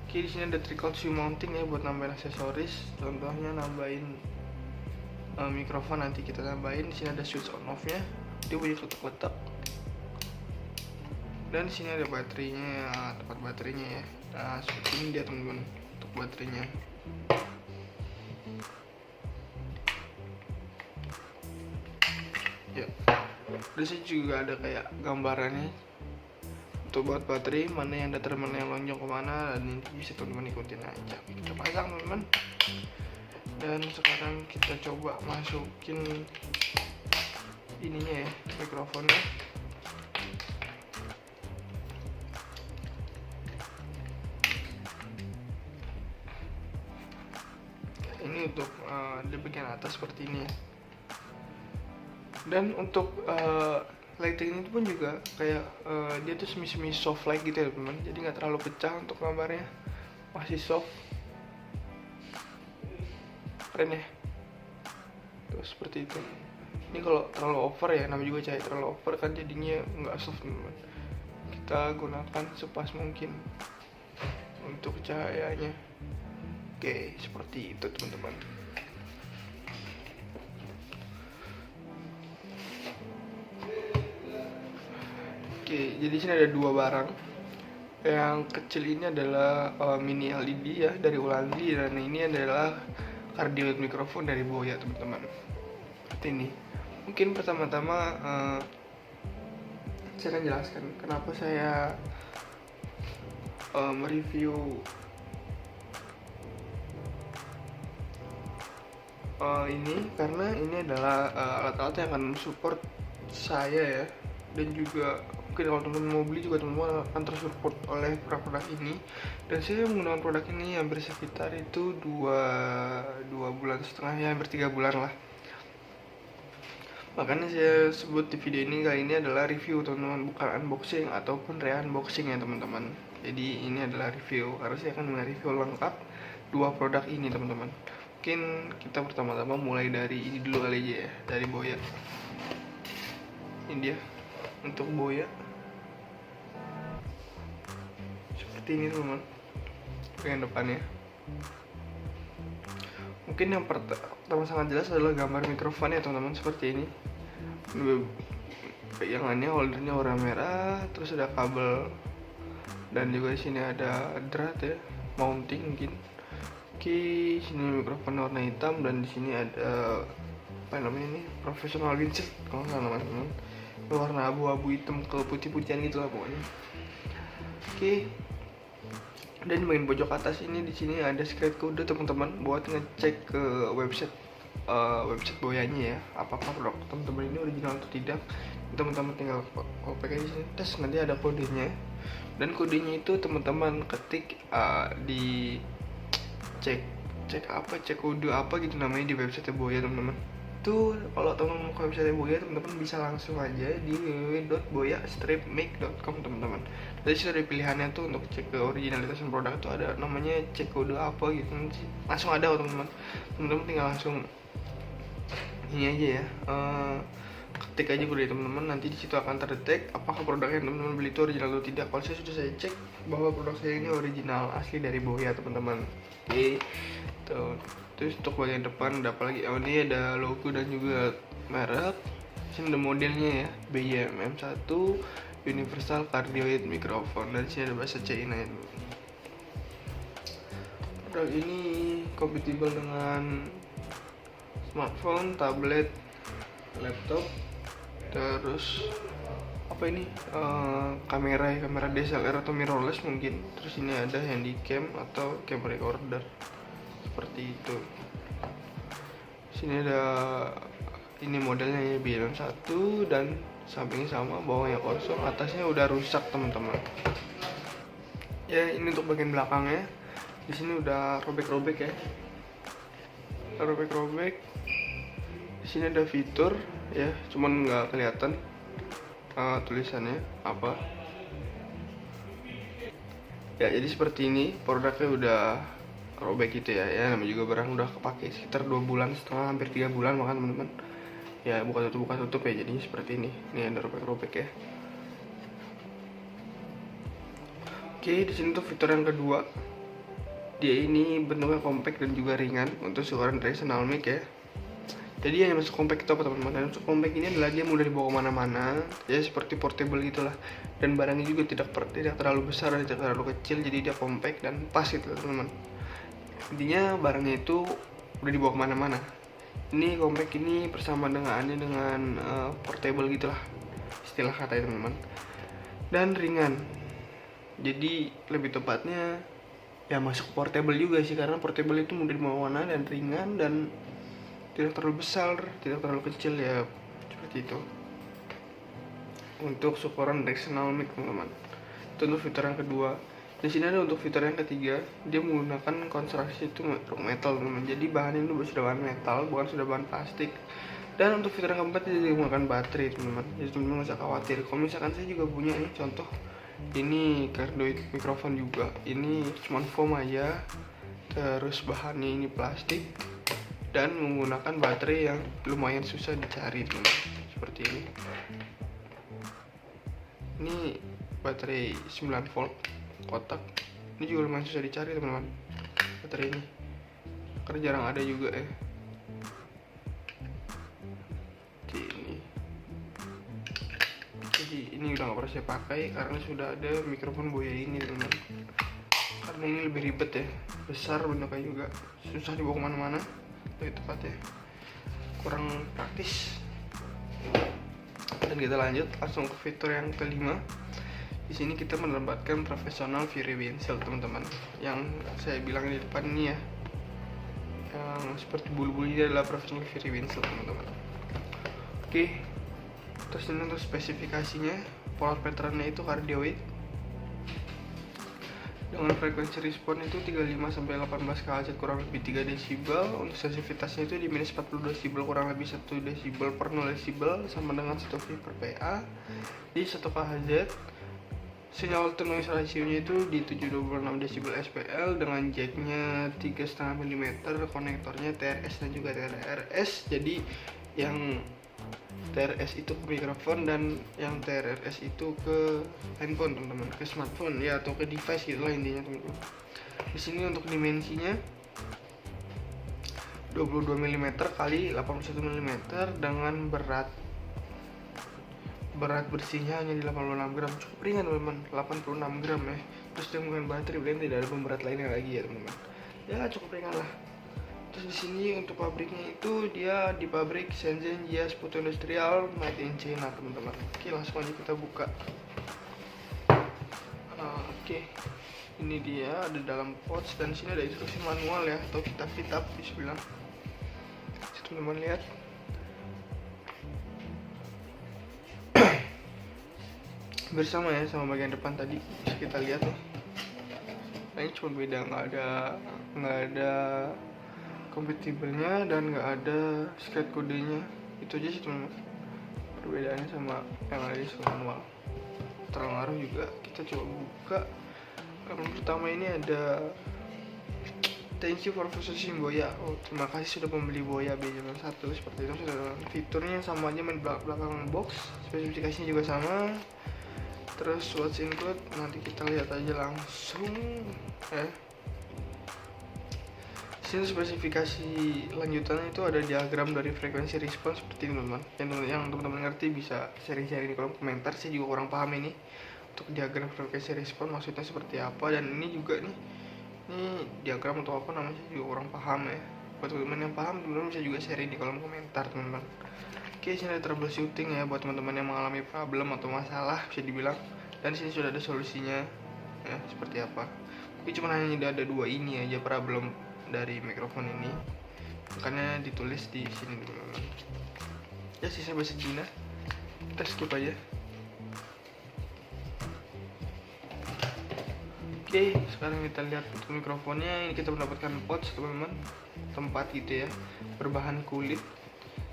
Oke, di sini ada triculture mounting ya buat nambahin aksesoris. Contohnya nambahin mikrofon, nanti kita tambahin. Di sini ada switch on off-nya. Dia punya letak-letak. Dan di sini ada baterainya ya, tempat baterainya ya. Nah, seperti ini dia teman-teman untuk baterainya. Ya. Di sini juga ada kayak gambarannya untuk buat baterai, mana yang datar, mana yang lonjong kemana, dan ini bisa teman-teman ikutin aja. Kita pasang teman-teman. Dan sekarang kita coba masukin ininya ya, mikrofonnya. Ini untuk di bagian atas seperti ini ya. Dan untuk lighting ini pun juga kayak dia tuh semi soft light gitu ya teman, jadi nggak terlalu pecah untuk gambarnya, masih soft, keren ya. Tuh seperti itu. Ini kalau terlalu over ya, namanya juga cahaya terlalu over kan jadinya nggak soft teman. Kita gunakan sepas mungkin. untuk cahayanya. Oke, seperti itu teman-teman. Oke, jadi sini ada dua barang. Yang kecil ini adalah mini LED ya dari Ulanzi, dan ini adalah cardioid mikrofon dari Boya teman-teman. Seperti ini. Mungkin pertama-tama saya akan jelaskan kenapa saya mereview ini, karena ini adalah alat-alat yang akan support saya ya, dan juga mungkin kalau teman-teman mau beli juga teman-teman akan tersupport oleh produk ini. Dan saya menggunakan produk ini hampir sekitar itu 2 bulan setengah ya, hampir 3 bulan lah. Makanya saya sebut di video ini kali ini adalah review teman-teman, bukan unboxing ataupun re-unboxing ya teman-teman. Jadi ini adalah review, karena saya akan mereview lengkap dua produk ini teman-teman. Mungkin kita pertama-tama mulai dari ini dulu kali aja ya, dari Boya. Ini dia untuk Boya, seperti ini teman-teman bagian depannya. Mungkin yang pertama sangat jelas adalah gambar mikrofonnya teman-teman, seperti ini. Pegangannya, holdernya warna merah, terus ada kabel, dan juga di sini ada drat ya, mounting mungkin. Oke, sini mikrofon warna hitam, dan di sini ada apa namanya ini, professional windset kalau nggak salah teman-teman. Warna abu-abu hitam ke putih-putihan gitu lah pokoknya. Oke. Dan di bagian pojok atas ini di sini ada secret code teman-teman buat ngecek ke website Boyanya ya, apakah produk teman-teman ini original atau tidak. Teman-teman tinggal pakai di sini tes, nanti ada kodenya. Dan kodenya itu teman-teman ketik di cek kode apa gitu namanya di website Boya teman-teman. Itu kalau teman-teman mau ke website Boya teman-teman bisa langsung aja di www.boya-make.com teman-teman. Jadi sudah ada pilihannya tuh untuk cek ke originalitas produk, itu ada namanya cek kode apa gitu, langsung ada teman-teman. Teman-teman tinggal langsung ini aja ya, ketik aja kode teman-teman, nanti di situ akan terdetek apakah produk yang teman-teman beli itu original atau tidak. Kalau saya sudah cek bahwa produk saya ini original asli dari Boya teman-teman. Oke, tuh. Terus untuk bagian depan ada apa lagi? Oh, ini ada logo dan juga merek. Sini ada modelnya ya, BYMM1 Universal Cardioid Microphone, dan sini ada bahasa China itu. Produk ini kompatibel dengan smartphone, tablet, laptop, terus apa ini, kamera DSLR atau mirrorless mungkin. Terus ini ada handycam atau cam recorder, seperti itu. Sini ada ini modelnya ya, BM1, dan sampingnya sama, bawahnya kosong, atasnya udah rusak teman-teman. Ya, ini untuk bagian belakangnya. Di sini udah robek-robek ya. Robek-robek. Di sini ada fitur ya, cuman nggak kelihatan tulisannya apa. Ya, jadi seperti ini produknya udah robek gitu ya. Ya, namanya juga barang udah kepake sekitar 2 bulan setengah, hampir 3 bulan makan teman-teman. Ya, buka tutup ya, jadinya seperti ini. Ini ada robek-robek ya. Oke, di sini tuh fitur yang kedua. Dia ini bentuknya compact dan juga ringan untuk ukuran traditional mic ya. Jadi yang masuk compact itu apa teman-teman? Dan untuk compact ini adalah dia mudah dibawa kemana-mana, ya seperti portable gitulah. Dan barangnya juga tidak terlalu besar dan tidak terlalu kecil, jadi dia compact dan pas gitu teman-teman. Intinya barangnya itu udah dibawa kemana-mana. Ini compact ini persamaannya dengan portable gitulah, istilah katanya teman-teman. Dan ringan, jadi lebih tepatnya ya masuk portable juga sih, karena portable itu mudah dibawa mana dan ringan dan tidak terlalu besar, tidak terlalu kecil ya, seperti itu. Untuk ukuran directional mic teman-teman. Itu untuk fitur yang kedua. Di sini ada untuk fitur yang ketiga, dia menggunakan konstruksi itu metal teman-teman. Jadi bahannya itu sudah bahan metal, bukan sudah bahan plastik. Dan untuk fitur yang keempat dia menggunakan baterai teman-teman. Jadi teman-teman nggak usah khawatir. Kalau misalkan saya juga punya nih contoh, ini cardioid mikrofon juga. ini cuma foam aja, terus bahannya ini plastik dan menggunakan baterai yang lumayan susah dicari teman-teman. Seperti ini. Ini baterai 9 volt kotak, Ini juga lumayan susah dicari teman-teman, baterai ini, karena jarang ada juga ya. Oke, ini jadi ini udah gak pernah saya pakai karena sudah ada mikrofon Boya ini teman-teman. Karena ini lebih ribet ya, besar bentuknya juga, susah dibawa kemana-mana, lebih tepatnya kurang praktis. Dan kita lanjut langsung ke fitur yang kelima. Di sini kita mendapatkan profesional Fury Windshield teman-teman, yang saya bilang di depan ini ya, yang seperti bulu-bulu ini adalah profesional Fury Windshield teman-teman. Oke, terus ini untuk spesifikasinya, power patternnya itu cardioid dengan frekuensi respon itu 35-18 kHz kurang lebih 3 desibel. Untuk sensitivitasnya itu di minus 40 desibel kurang lebih 1 desibel per 0 desibel sama dengan 1 V per PA di 1 kHz. Sinyal to noise ratio-nya itu di 726 desibel SPL dengan jacknya 3,5 mm, konektornya TRS dan juga TRRS. Jadi yang TRS itu ke mikrofon dan yang TRRS itu ke handphone teman-teman, ke smartphone ya, atau ke device gitu lah intinya teman-teman. Di sini untuk dimensinya 22 mm kali 81 mm dengan berat bersihnya hanya di 86 gram, cukup ringan teman-teman, 86 gram ya. Terus dia menggunakan baterai, berarti tidak ada pemberat lainnya lagi ya teman-teman, ya cukup ringan lah. Terus di sini untuk pabriknya itu dia di pabrik Shenzhen Jias Putu Industrial made in China teman-teman. Oke, langsung aja kita buka. Oke, ini dia ada dalam pouch, dan sini ada instruksi manual ya, atau kitab-kitab bisa bilang. Teman-teman lihat. Bersama ya sama bagian depan tadi bisa kita lihat nih. Nah, ini cuma beda, nggak ada compatible-nya dan nggak ada script kodenya. Itu aja sih teman-teman perbedaannya sama yang ada di manual. Terpengaruh juga, kita coba buka. Yang pertama ini ada thank you for purchasing Boya. Oh, terima kasih sudah membeli Boya B01, seperti itu. Sudah fiturnya sama aja, main belakang box, spesifikasinya juga sama. Terus what's include nanti kita lihat aja langsung ya. Sini spesifikasi lanjutannya itu ada diagram dari frekuensi respon seperti ini teman-teman. Yang teman-teman ngerti bisa sharing-sharing di kolom komentar. Saya juga kurang paham ini untuk diagram frekuensi respon maksudnya seperti apa, dan ini juga nih, ini diagram atau apa namanya, saya juga kurang paham ya. Buat teman-teman yang paham, teman-teman bisa juga sharing di kolom komentar teman-teman. Oke, sini ada troubleshooting ya buat teman-teman yang mengalami problem atau masalah bisa dibilang, dan sini sudah ada solusinya ya seperti apa. Tapi cuma hanya ada dua ini aja problem dari mikrofon ini, makanya ditulis di sini teman-teman. Ya sisa bahasa Cina, kita skip aja. Oke, sekarang kita lihat untuk mikrofonnya. Ini kita mendapatkan pouch teman-teman, tempat gitu ya, berbahan kulit,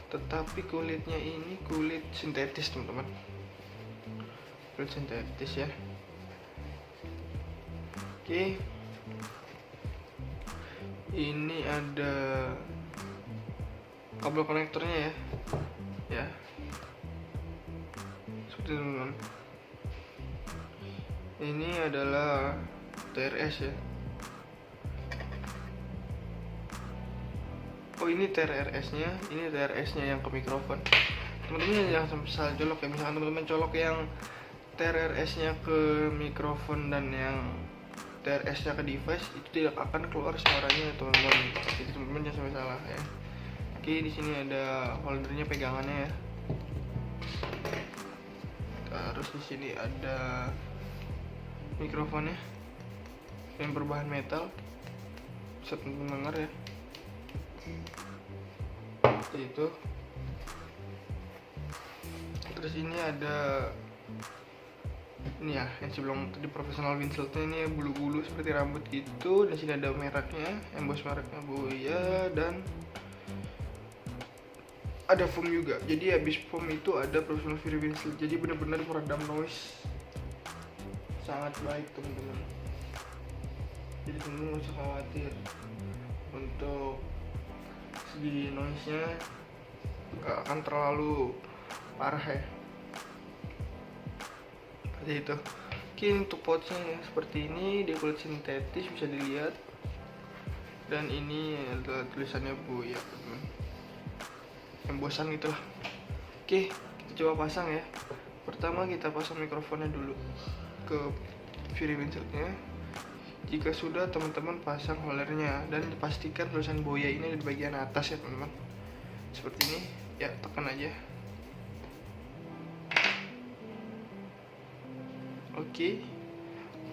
tetapi kulitnya ini kulit sintetis teman-teman, kulit sintetis ya. Oke, ini ada kabel konektornya ya seperti itu teman-teman. Ini adalah TRS ya. Oh, ini TRS-nya, ini TRS-nya yang ke mikrofon. Teman-teman jangan salah colok ya. Misalkan teman-teman colok yang TRS-nya ke mikrofon dan yang TRS-nya ke device, itu tidak akan keluar suaranya teman-teman. Jadi teman-teman jangan sampai salah ya. Oke, di sini ada holdernya, pegangannya ya. Terus di sini ada mikrofonnya yang berbahan metal, bisa teman-teman dengar ya. Seperti itu. Terus ini ada ini ya, yang sebelum tadi profesional Windshield-nya, ini bulu-bulu seperti rambut gitu. Dan sini ada mereknya, emboss mereknya Boya, dan ada foam juga. Jadi habis foam itu ada profesional Fury Windshield. Jadi benar-benar meredam noise sangat baik teman-teman. Jadi teman-teman nggak usah khawatir untuk segi noise-nya, nggak akan terlalu parah ya. Seperti itu. Oke, untuk pouchnya ya seperti ini, dia kulit sintetis bisa dilihat. Dan ini adalah tulisannya Boya, teman. Embosan itulah. Oke, kita coba pasang ya. Pertama kita pasang mikrofonnya dulu ke Fury windshieldnya. Jika sudah, teman-teman pasang holdernya dan dipastikan tulisan Boya ini ada di bagian atas ya teman-teman. Seperti ini, ya tekan aja. Oke,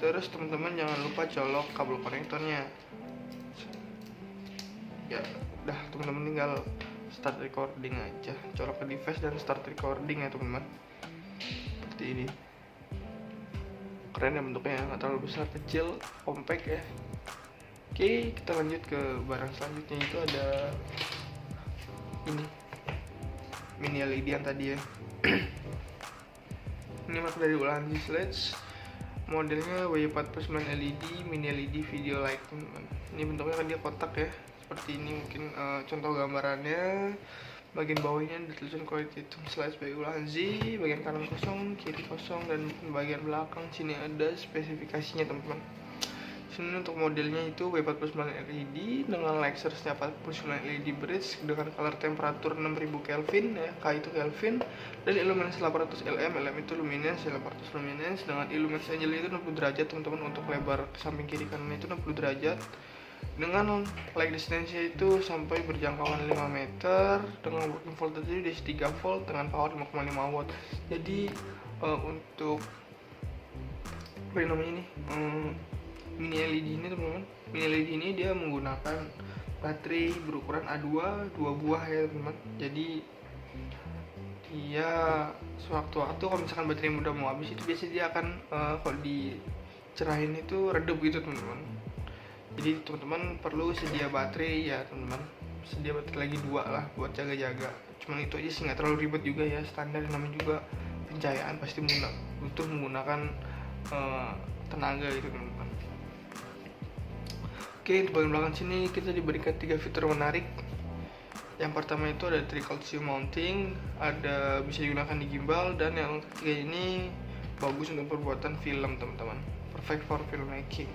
terus teman-teman jangan lupa colok kabel konektornya. Ya, udah teman-teman tinggal start recording aja, colok ke device dan start recording ya teman-teman. Seperti ini, keren ya bentuknya, nggak terlalu besar, kecil, compact ya. Oke, kita lanjut ke barang selanjutnya, itu ada ini mini LED yang tadi ya. Ini merek dari Ulanzi Sledge, modelnya W49 LED mini LED video light teman-teman. Ini bentuknya kan dia kotak ya, seperti ini. Mungkin contoh gambarannya, bagian bawahnya ada tulisan quality item slice by Ulanzi, bagian kanan kosong, kiri kosong, dan bagian belakang sini ada spesifikasinya teman-teman. Sini untuk modelnya itu W49 LED dengan Lexusnya 49 LED bridge dengan color temperatur 6000 Kelvin ya, K itu Kelvin, dan illuminance 800 LM, LM itu luminance, 800 luminance, dengan illuminance angle itu 60 derajat teman-teman. Untuk lebar ke samping kiri kanan itu 60 derajat, dengan light distance itu sampai berjangkauan 5 meter, dengan working voltage itu DC 3 volt dengan power 5,5 watt. Jadi untuk apa namanya ini, mini LED ini teman-teman, mini LED ini dia menggunakan baterai berukuran A2 2 buah ya teman-teman. Jadi dia sewaktu-waktu kalau misalkan baterai udah mau habis itu biasanya dia akan kalau dicerahin itu redup gitu teman-teman. Jadi teman-teman perlu sedia baterai ya teman-teman, sedia baterai lagi 2 lah buat jaga-jaga. Cuman itu aja sih, nggak terlalu ribet juga ya, standar, namanya juga pencahayaan pasti butuh menggunakan tenaga gitu teman-teman. Oke, di bagian belakang sini kita diberikan 3 fitur menarik. Yang pertama itu ada trickle mounting, ada bisa digunakan di gimbal, dan yang ketiga ini bagus untuk pembuatan film teman-teman, perfect for filmmaking.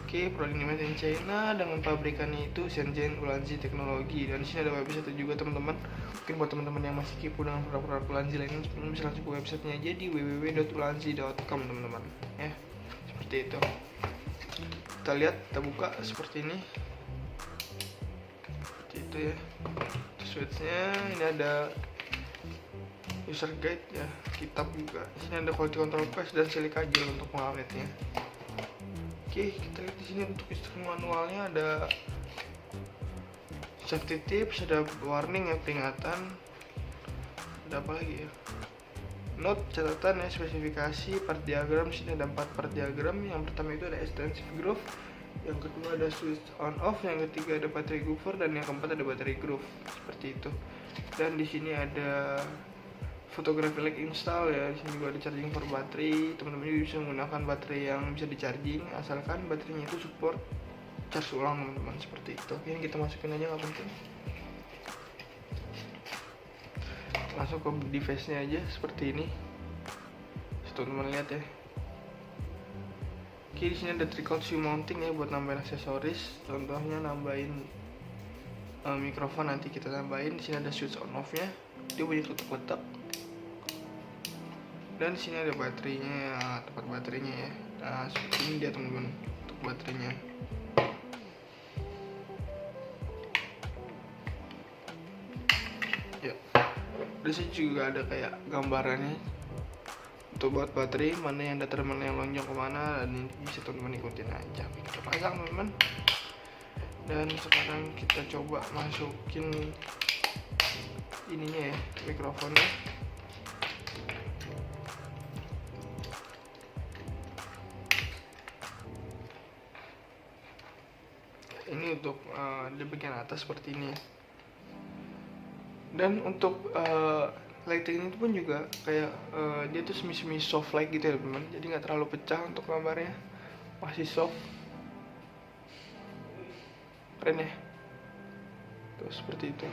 Oke, produk ini made in China dengan pabrikannya itu Shenzhen Ulanzi Teknologi, dan di sini ada website juga teman-teman. Mungkin buat teman-teman yang masih kepo dengan produk-produk Ulanzi lainnya, bisa langsung ke websitenya aja di www.ulanzi.com teman-teman ya, seperti itu. Kita lihat, kita buka seperti ini, seperti itu ya. Switchnya ini ada user guide ya, kitab juga. Di sini ada quality control paste dan silica gel untuk pengawetnya. Oke, kita lihat di sini untuk instruksi manualnya ada safety tips, ada warning ya, peringatan. Ada apa lagi ya? Note, catatan ya, spesifikasi, part diagram. Sini ada 4 part diagram. Yang pertama itu ada extensive groove, yang kedua ada switch on off, yang ketiga ada baterai buffer, dan yang keempat ada baterai groove, seperti itu. Dan di sini ada fotografi like install ya. Di sini juga ada charging for baterai. Teman-teman bisa menggunakan baterai yang bisa di-charging asalkan baterainya itu support charge ulang teman-teman, seperti itu. Ini kita masukin aja, nggak penting. Langsung ke device-nya aja seperti ini. Teman-teman lihat ya. Oke, di sini ada trickle mounting ya buat nambahin aksesoris. Contohnya nambahin mikrofon, nanti kita tambahin. Di sini ada switch on off-nya. Dia punya letak-letak. Dan di sini ada baterainya ya, tempat baterainya ya. Nah, seperti ini dia teman-teman untuk baterainya. Ya. Di sini juga ada kayak gambarannya untuk buat baterai, mana yang datar, mana yang lonjong kemana, dan ini bisa teman-teman ikutin aja. Kita pasang teman-teman. Dan sekarang kita coba masukin ininya ya, mikrofonnya. Ini untuk di bagian atas seperti ini ya. Dan untuk lighting ini pun juga kayak dia tuh semi soft light gitu ya teman-teman. Jadi nggak terlalu pecah untuk gambarnya, masih soft, keren ya. Tuh seperti itu.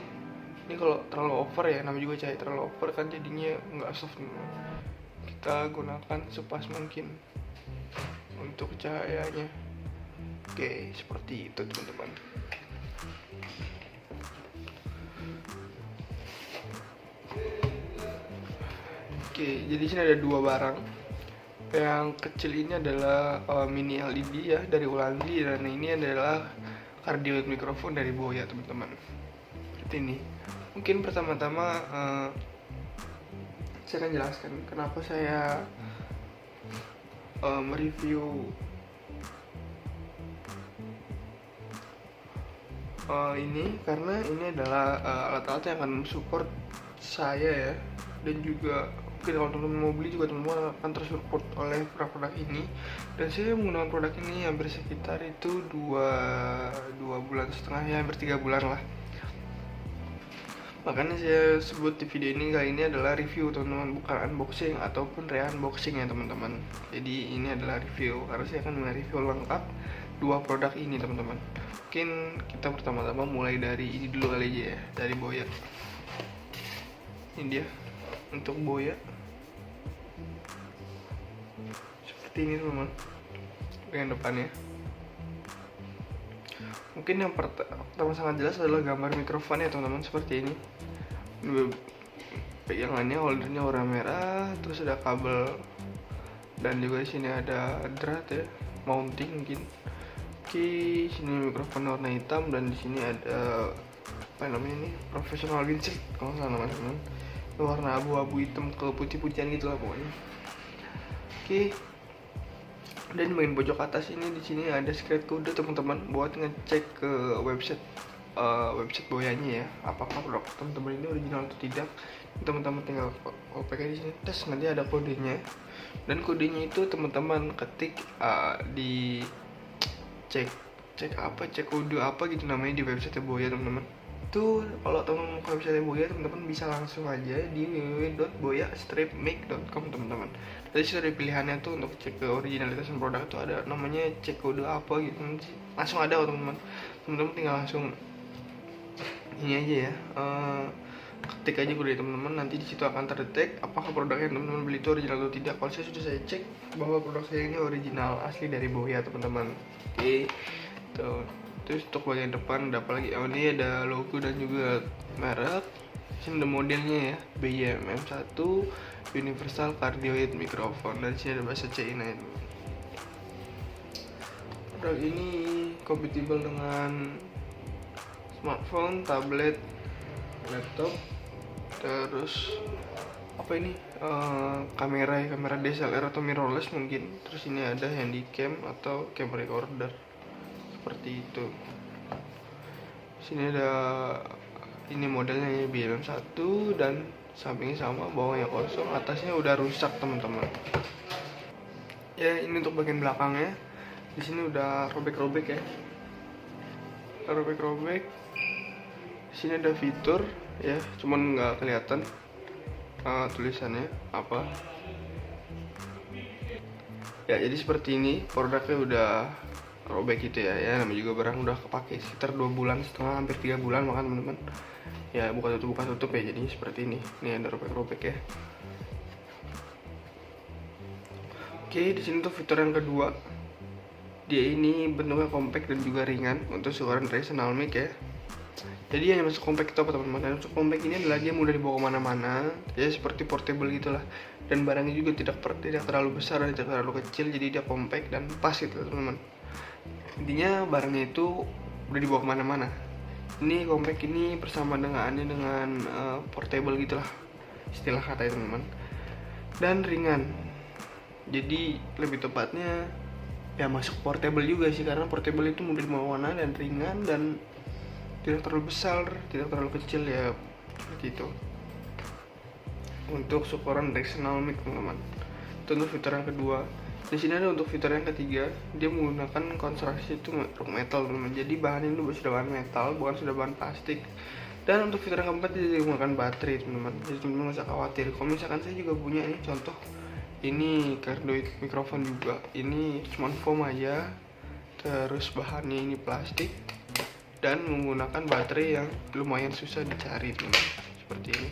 Ini kalau terlalu over ya, namanya juga cahaya, terlalu over kan jadinya nggak soft teman-teman. Kita gunakan sepas mungkin. untuk cahayanya. Oke, seperti itu teman-teman. Oke, jadi sini ada dua barang. Yang kecil ini adalah mini LED ya dari Ulanzi, dan ini adalah cardioid mikrofon dari Boya teman-teman. Seperti ini. Mungkin pertama-tama saya akan jelaskan kenapa saya mereview ini, karena ini adalah alat-alat yang akan support saya ya, dan juga mungkin kalau teman-teman mau beli juga teman-teman akan tersupport oleh produk-produk ini. Dan saya menggunakan produk ini hampir sekitar itu 2 bulan setengah ya, hampir 3 bulan lah. Makanya saya sebut di video ini kali ini adalah review teman-teman, bukan unboxing ataupun re-unboxing ya teman-teman. Jadi ini adalah review karena saya akan mereview lengkap dua produk ini teman-teman. Mungkin kita pertama-tama mulai dari ini dulu kali aja ya, dari Boya. Ini dia untuk Boya, seperti ini teman-teman bagian depannya. Mungkin yang pertama sangat jelas adalah gambar mikrofonnya teman-teman, seperti ini. Pegangannya, holdernya warna merah, terus ada kabel, dan juga di sini ada drat ya, mounting mungkin. Oke, sini mikrofon warna hitam, dan di sini ada apa namanya ini, professional Vincent kalau nggak salah teman-teman. Warna abu-abu hitam ke putih-putihan gitu lah pokoknya. Oke. Dan di bagian pojok atas ini di sini ada secret code teman-teman buat ngecek ke website Boyanya ya, apakah produk teman-teman ini original atau tidak. Teman-teman tinggal pakai di sini tes, nanti ada kodenya, dan kodenya itu teman-teman ketik di cek kode apa gitu namanya di website Boya teman-teman. Itu kalau teman-teman ke website Boya teman-teman bisa langsung aja di www.boya-mic.com teman-teman. Jadi sudah ada pilihannya tuh untuk cek ke originalitas produk, itu ada namanya cek kode apa gitu, langsung ada teman-teman. Teman-teman tinggal langsung ini aja ya, ketik aja kode teman-teman, nanti di situ akan terdetek apakah produk yang teman-teman beli itu original atau tidak. Kalau saya cek bahwa produk saya ini original asli dari Boya teman-teman. Oke, tuh. Terus untuk bagian depan ada apa lagi? Oh, ini ada logo dan juga merek. Sini ada modelnya ya, BYM-M1 Universal Cardioid Microphone, dan sini ada bahasa China ini. Produk ini kompatibel dengan smartphone, tablet, laptop, terus apa ini, kamera DSLR atau mirrorless mungkin. Terus ini ada handycam atau cam recorder, seperti itu. Sini ada ini modelnya ya, BM1, dan sampingnya sama, bawahnya kosong, atasnya udah rusak teman-teman. Ya, ini untuk bagian belakangnya. Di sini udah robek-robek ya. Robek-robek. Di sini ada fitur ya, cuman nggak kelihatan tulisannya apa. Ya, jadi seperti ini, produknya udah robek gitu ya, namanya juga barang udah kepake sekitar 2 bulan setengah, hampir 3 bulan makan teman-teman. Ya, buka tutup ya, jadi seperti ini. Ini ada robek-robek ya. Oke, di sini tuh fitur yang kedua. Dia ini bentuknya compact dan juga ringan untuk ukuran traditional mic ya. Jadi yang masuk compact itu apa teman-teman? Dan untuk compact ini adalah dia mudah dibawa kemana-mana, ya seperti portable gitulah. Dan barangnya juga tidak terlalu besar dan tidak terlalu kecil, jadi dia compact dan pas gitu teman-teman. Intinya barangnya itu udah dibawa kemana-mana. Ini compact ini bersama dengan portable gitulah istilah kata teman-teman. Dan ringan. Jadi lebih tepatnya ya masuk portable juga sih, karena portable itu mudah dibawa dan ringan dan tidak terlalu besar, tidak terlalu kecil ya, seperti itu. Untuk ukuran directional mic teman-teman. Itu untuk fitur yang kedua. Di sini ada untuk fitur yang ketiga, dia menggunakan konstruksi itu metal teman-teman. Jadi bahan ini sudah bahan metal, bukan sudah bahan plastik. Dan untuk fitur yang keempat dia menggunakan baterai teman-teman. Jadi teman-teman nggak usah khawatir. Kalau misalkan saya juga punya ini contoh, ini cardioid mikrofon juga. Ini cuma foam aja, terus bahannya ini plastik dan menggunakan baterai yang lumayan susah dicari teman-teman. Seperti ini.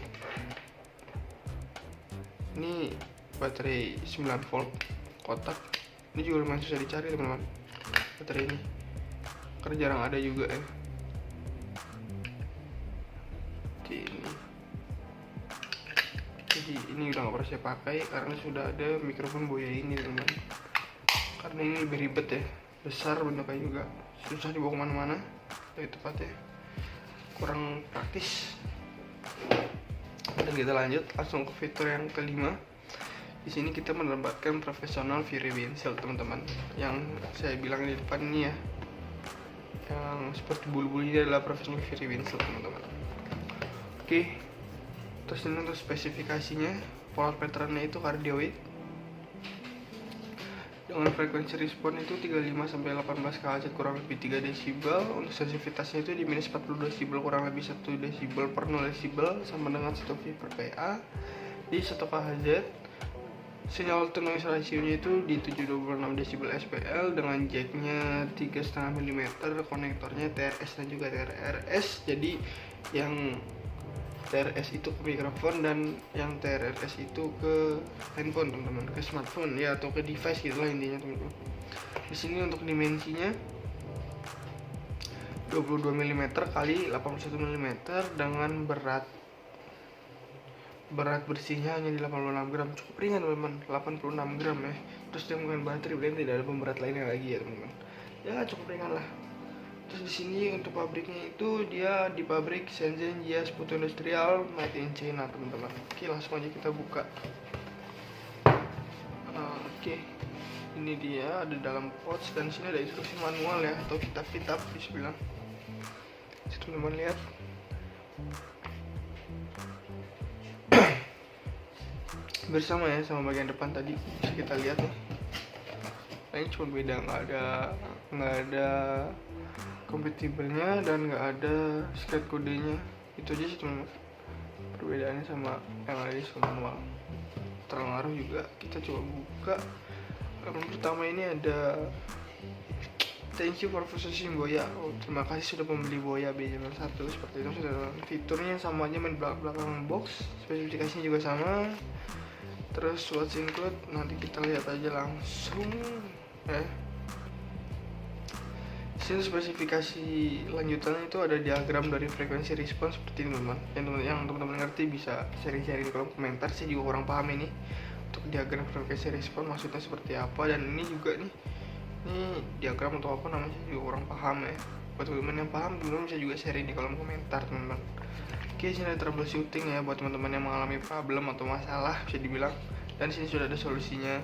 Ini baterai 9 volt kotak, Ini juga lumayan susah dicari teman-teman, baterai ini, karena jarang ada juga ya. Jadi ini udah gak pernah saya pakai karena sudah ada mikrofon Boya ini teman-teman. Karena ini lebih ribet ya, besar bentuknya juga, susah dibawa kemana-mana, lebih tepatnya kurang praktis. Dan kita lanjut langsung ke fitur yang kelima. Di sini kita mendapatkan profesional V-Ray Windshield teman-teman, yang saya bilang di depan ini ya, yang seperti bulu-bulu ini adalah profesional V-Ray Windshield teman-teman. Oke, terus ini untuk spesifikasinya, power patternnya itu cardioid dengan frekuensi respon itu 35-18 kHz kurang lebih 3 desibel. Untuk sensitivitasnya itu di minus 40 desibel kurang lebih 1 desibel per 0 desibel sama dengan 1 V per PA di 1 kHz. Sinyal to noise ratio-nya itu di 726 desibel SPL dengan jacknya 3,5 mm, konektornya TRS dan juga TRRS. Jadi yang TRS itu ke mikrofon dan yang TRRS itu ke handphone teman-teman, ke smartphone ya, atau ke device gitulah intinya teman-teman. Di sini untuk dimensinya 22 mm kali 81 mm dengan berat bersihnya hanya di 86 gram, cukup ringan teman-teman, 86 gram ya. Terus dia menggunakan baterai, berarti tidak ada pemberat lainnya lagi ya teman-teman, ya cukup ringan lah. Terus di sini untuk pabriknya itu dia di pabrik Shenzhen Jias Putu Industrial made in China teman-teman. Oke, langsung aja kita buka. Oke, ini dia ada dalam pouch dan sini ada instruksi manual ya, atau kitab bisa bilang. Teman-teman lihat. Bersama ya sama bagian depan tadi bisa kita lihat nih. Ini cuma beda, nggak ada kompatibelnya dan nggak ada scan kodenya. Itu aja sih teman-teman perbedaannya sama yang ada di manual. Terpengaruh juga, kita coba buka. Yang pertama ini ada thank you for purchasing Boya. Terima kasih sudah membeli Boya B91, seperti itu. Sudah fiturnya sama aja main belakang box, spesifikasinya juga sama. Terus what's include nanti kita lihat aja langsung ya. Sini spesifikasi lanjutannya itu ada diagram dari frekuensi respon seperti ini teman-teman. Yang teman-teman ngerti bisa sharing-sharing di kolom komentar. Saya juga kurang paham ini untuk diagram frekuensi respon maksudnya seperti apa, dan ini juga nih, ini diagram atau apa namanya juga kurang paham ya. Buat teman-teman yang paham, teman-teman bisa juga sharing di kolom komentar teman-teman. Oke, sini ada troubleshooting ya buat teman-teman yang mengalami problem atau masalah bisa dibilang, dan sini sudah ada solusinya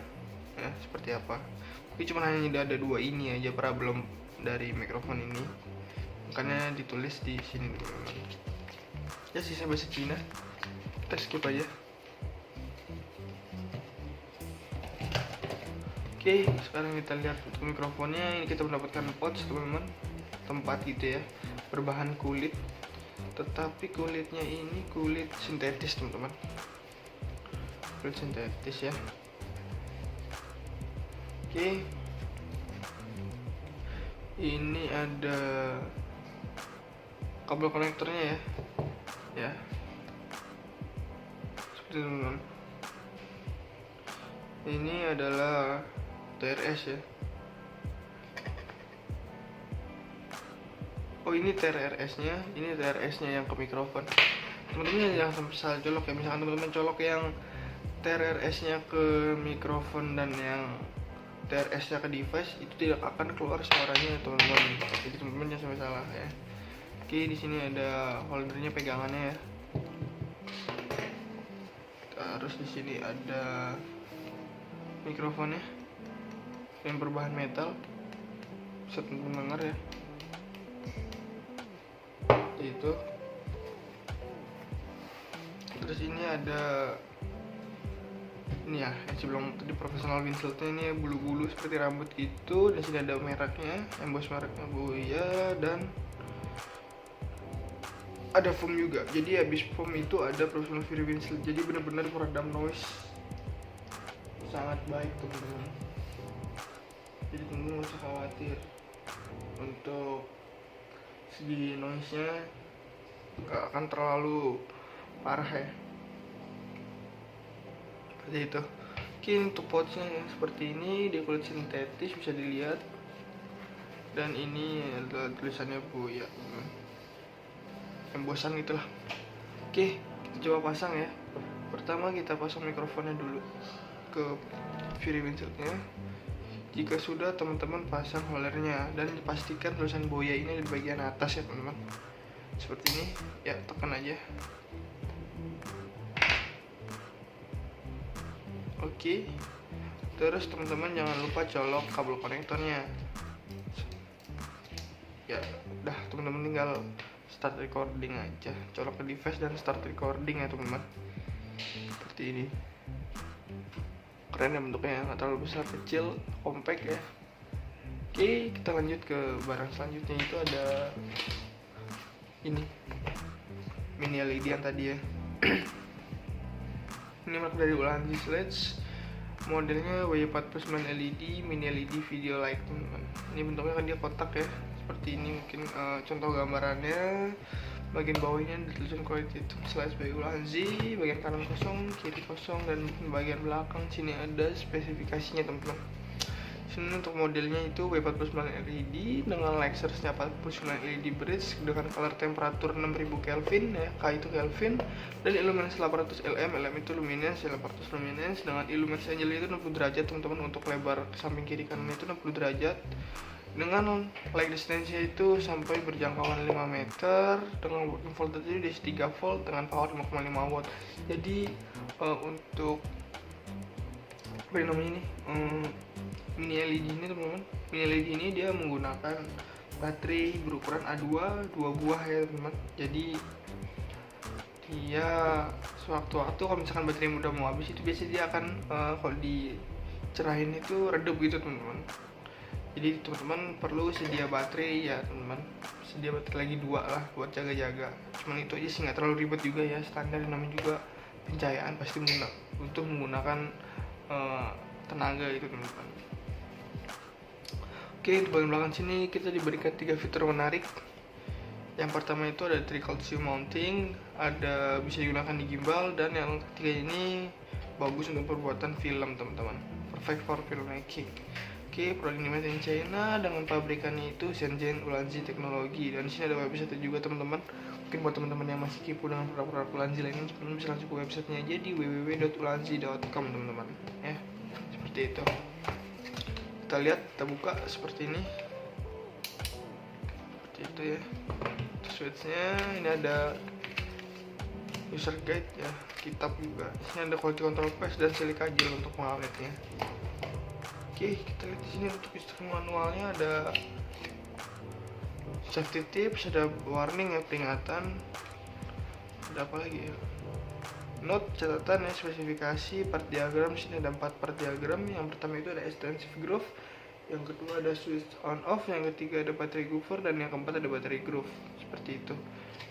ya seperti apa. Tapi cuma hanya ada dua ini aja problem dari mikrofon ini, makanya ditulis di sini teman-teman. Ya sisa bahasa Cina, kita skip aja. Oke, sekarang kita lihat untuk mikrofonnya. Ini kita mendapatkan pouch teman-teman, tempat gitu ya, berbahan kulit, tetapi kulitnya ini kulit sintetis teman-teman, kulit sintetis ya. Oke, ini ada kabel konektornya ya seperti itu teman-teman. Ini adalah TRS ya. Oh, ini TRS-nya, ini TRS-nya yang ke mikrofon. Teman-teman jangan sampai salah colok ya. Misalkan teman-teman colok yang TRS-nya ke mikrofon dan yang TRS-nya ke device, itu tidak akan keluar suaranya teman-teman. Jadi teman-teman jangan sampai salah ya. Oke, di sini ada holdernya, pegangannya ya. Terus di sini ada mikrofonnya yang berbahan metal, bisa teman-teman dengar ya. Itu. Terus ini ada ini ya, yang sebelum tadi profesional Windshield-nya, ini bulu-bulu seperti rambut gitu. Dan sini ada mereknya, emboss mereknya Boya, dan ada foam juga. Jadi habis foam itu ada profesional V-Ray Windshield, jadi benar-benar meredam noise sangat baik teman-teman. Jadi teman-teman nggak usah khawatir untuk segi noise-nya, nggak akan terlalu parah ya. Seperti itu. Oke, untuk pouchnya yang seperti ini, dia kulit sintetis bisa dilihat. Dan ini adalah tulisannya Boya, embosan itulah. Oke, kita coba pasang ya. Pertama kita pasang mikrofonnya dulu ke Fury Windshieldnya. Jika sudah, teman-teman pasang holdernya dan pastikan tulisan Boya ini di bagian atas ya teman-teman. Seperti ini, ya tekan aja. Oke, terus teman-teman jangan lupa colok kabel konektornya. Ya udah, teman-teman tinggal start recording aja, colok ke device dan start recording ya teman-teman. Seperti ini, keren ya bentuknya, nggak terlalu besar kecil, compact ya. Oke, kita lanjut ke barang selanjutnya, itu ada ini mini LED yang tadi ya. Ini merek dari Ulanzi Sledge, modelnya W49 LED mini LED video light teman-teman. Ini bentuknya kan dia kotak ya, seperti ini. Mungkin contoh gambarannya, bagian bawahnya ditulisan quality slides by Ulanzi, bagian kanan kosong, kiri kosong, dan bagian belakang sini ada spesifikasinya teman-teman. Sini untuk modelnya itu W49 LED dengan light source-nya 49 LED bridge dengan color temperatur 6000 Kelvin ya, K itu Kelvin, dan illuminance 800 LM, LM itu luminance, 800 luminance dengan illuminance angle itu 60 derajat teman-teman. Untuk lebar samping kiri kanan itu 60 derajat dengan light distance itu sampai berjangkauan 5 meter dengan working voltage DC 3 volt dengan power 5,5 watt. Jadi untuk apa namanya ini, mini LED ini teman-teman, mini LED ini dia menggunakan baterai berukuran A2 2 buah ya teman-teman. Jadi dia sewaktu-waktu kalau misalkan baterai udah mau habis itu biasanya dia akan kalau dicerahin itu redup gitu teman-teman. Jadi teman-teman perlu sedia baterai ya teman-teman, sedia baterai lagi 2 lah buat jaga-jaga. Cuman itu aja sih, nggak terlalu ribet juga ya, standar, namanya juga pencahayaan pasti untuk menggunakan tenaga itu teman-teman. Oke, di bagian belakang sini kita diberikan 3 fitur menarik. Yang pertama itu ada trickle mounting, ada bisa digunakan di gimbal, dan yang ketiga ini bagus untuk perbuatan film teman-teman, perfect for filmmaking. Oke, produk ini made in China dengan pabrikannya itu Shenzhen Ulanzi Teknologi, dan di sini ada website juga teman-teman. Mungkin buat teman-teman yang masih kepo dengan produk-produk Ulanzi lainnya, teman-teman bisa langsung ke websitenya aja di www.ulanzi.com teman-teman ya. Seperti itu. Kita lihat, kita buka seperti ini, seperti itu ya. Switchnya ini ada user guide ya, kitab juga. Ini ada quality control paste dan silica gel untuk pengawetnya. Oke, kita lihat di sini untuk instruksi manualnya ada safety tips, ada warning ya, peringatan. Ada apa lagi ya? Note, catatan ya, spesifikasi, part diagram. Sini ada 4 part diagram. Yang pertama itu ada extensive groove, yang kedua ada switch on off, yang ketiga ada battery groover, dan yang keempat ada battery groove. Seperti itu.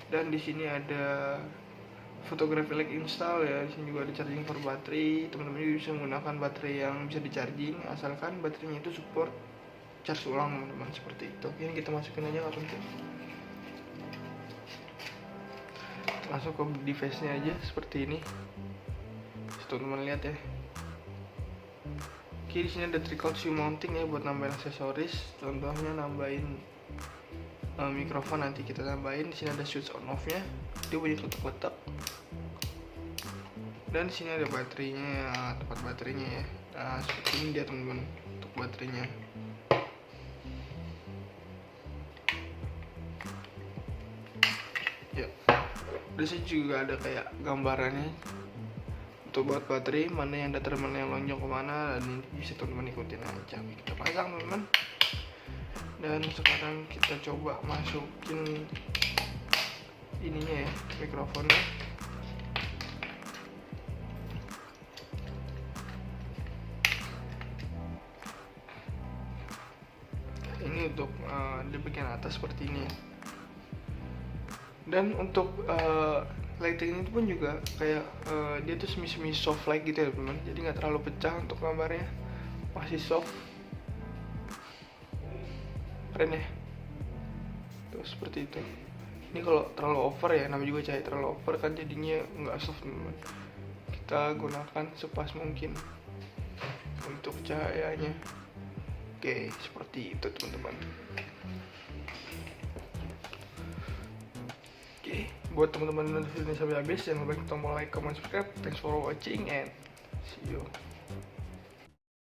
Dan di sini ada photography like install ya. Di sini juga ada charging for battery. Teman-teman juga bisa menggunakan baterai yang bisa di-charging asalkan baterainya itu support charge ulang teman-teman, seperti itu. Ini kita masukin aja, nggak penting. Masuk ke device-nya aja seperti ini. Teman-teman lihat ya. Oke, di sini ada trickle mounting ya buat nambahin aksesoris. Contohnya nambahin mikrofon, nanti kita tambahin. Di sini ada switch on off-nya. Dia punya kotak-kotak. Dan di sini ada baterainya ya, tempat baterainya ya. Nah, seperti ini dia teman-teman untuk baterainya. Ya. Di sini juga ada kayak gambarannya untuk buat baterai, mana yang datar, mana yang lonjong kemana, dan ini bisa teman-teman ikutin aja. Kita pasang teman-teman, dan sekarang kita coba masukin ininya ya, mikrofonnya. Ini untuk di bagian atas seperti ini. Dan untuk lighting ini pun juga kayak dia tuh semi soft light gitu ya teman-teman, jadi nggak terlalu pecah untuk gambarnya, masih soft, keren ya. Terus seperti itu. Ini kalau terlalu over ya, namanya juga cahaya, terlalu over kan jadinya nggak soft teman-teman. Kita gunakan sepas mungkin. untuk cahayanya. Oke, seperti itu teman-teman. Oke, buat teman-teman nonton video ini sampai habis, jangan lupa klik tombol like, comment, subscribe. Thanks for watching and see you.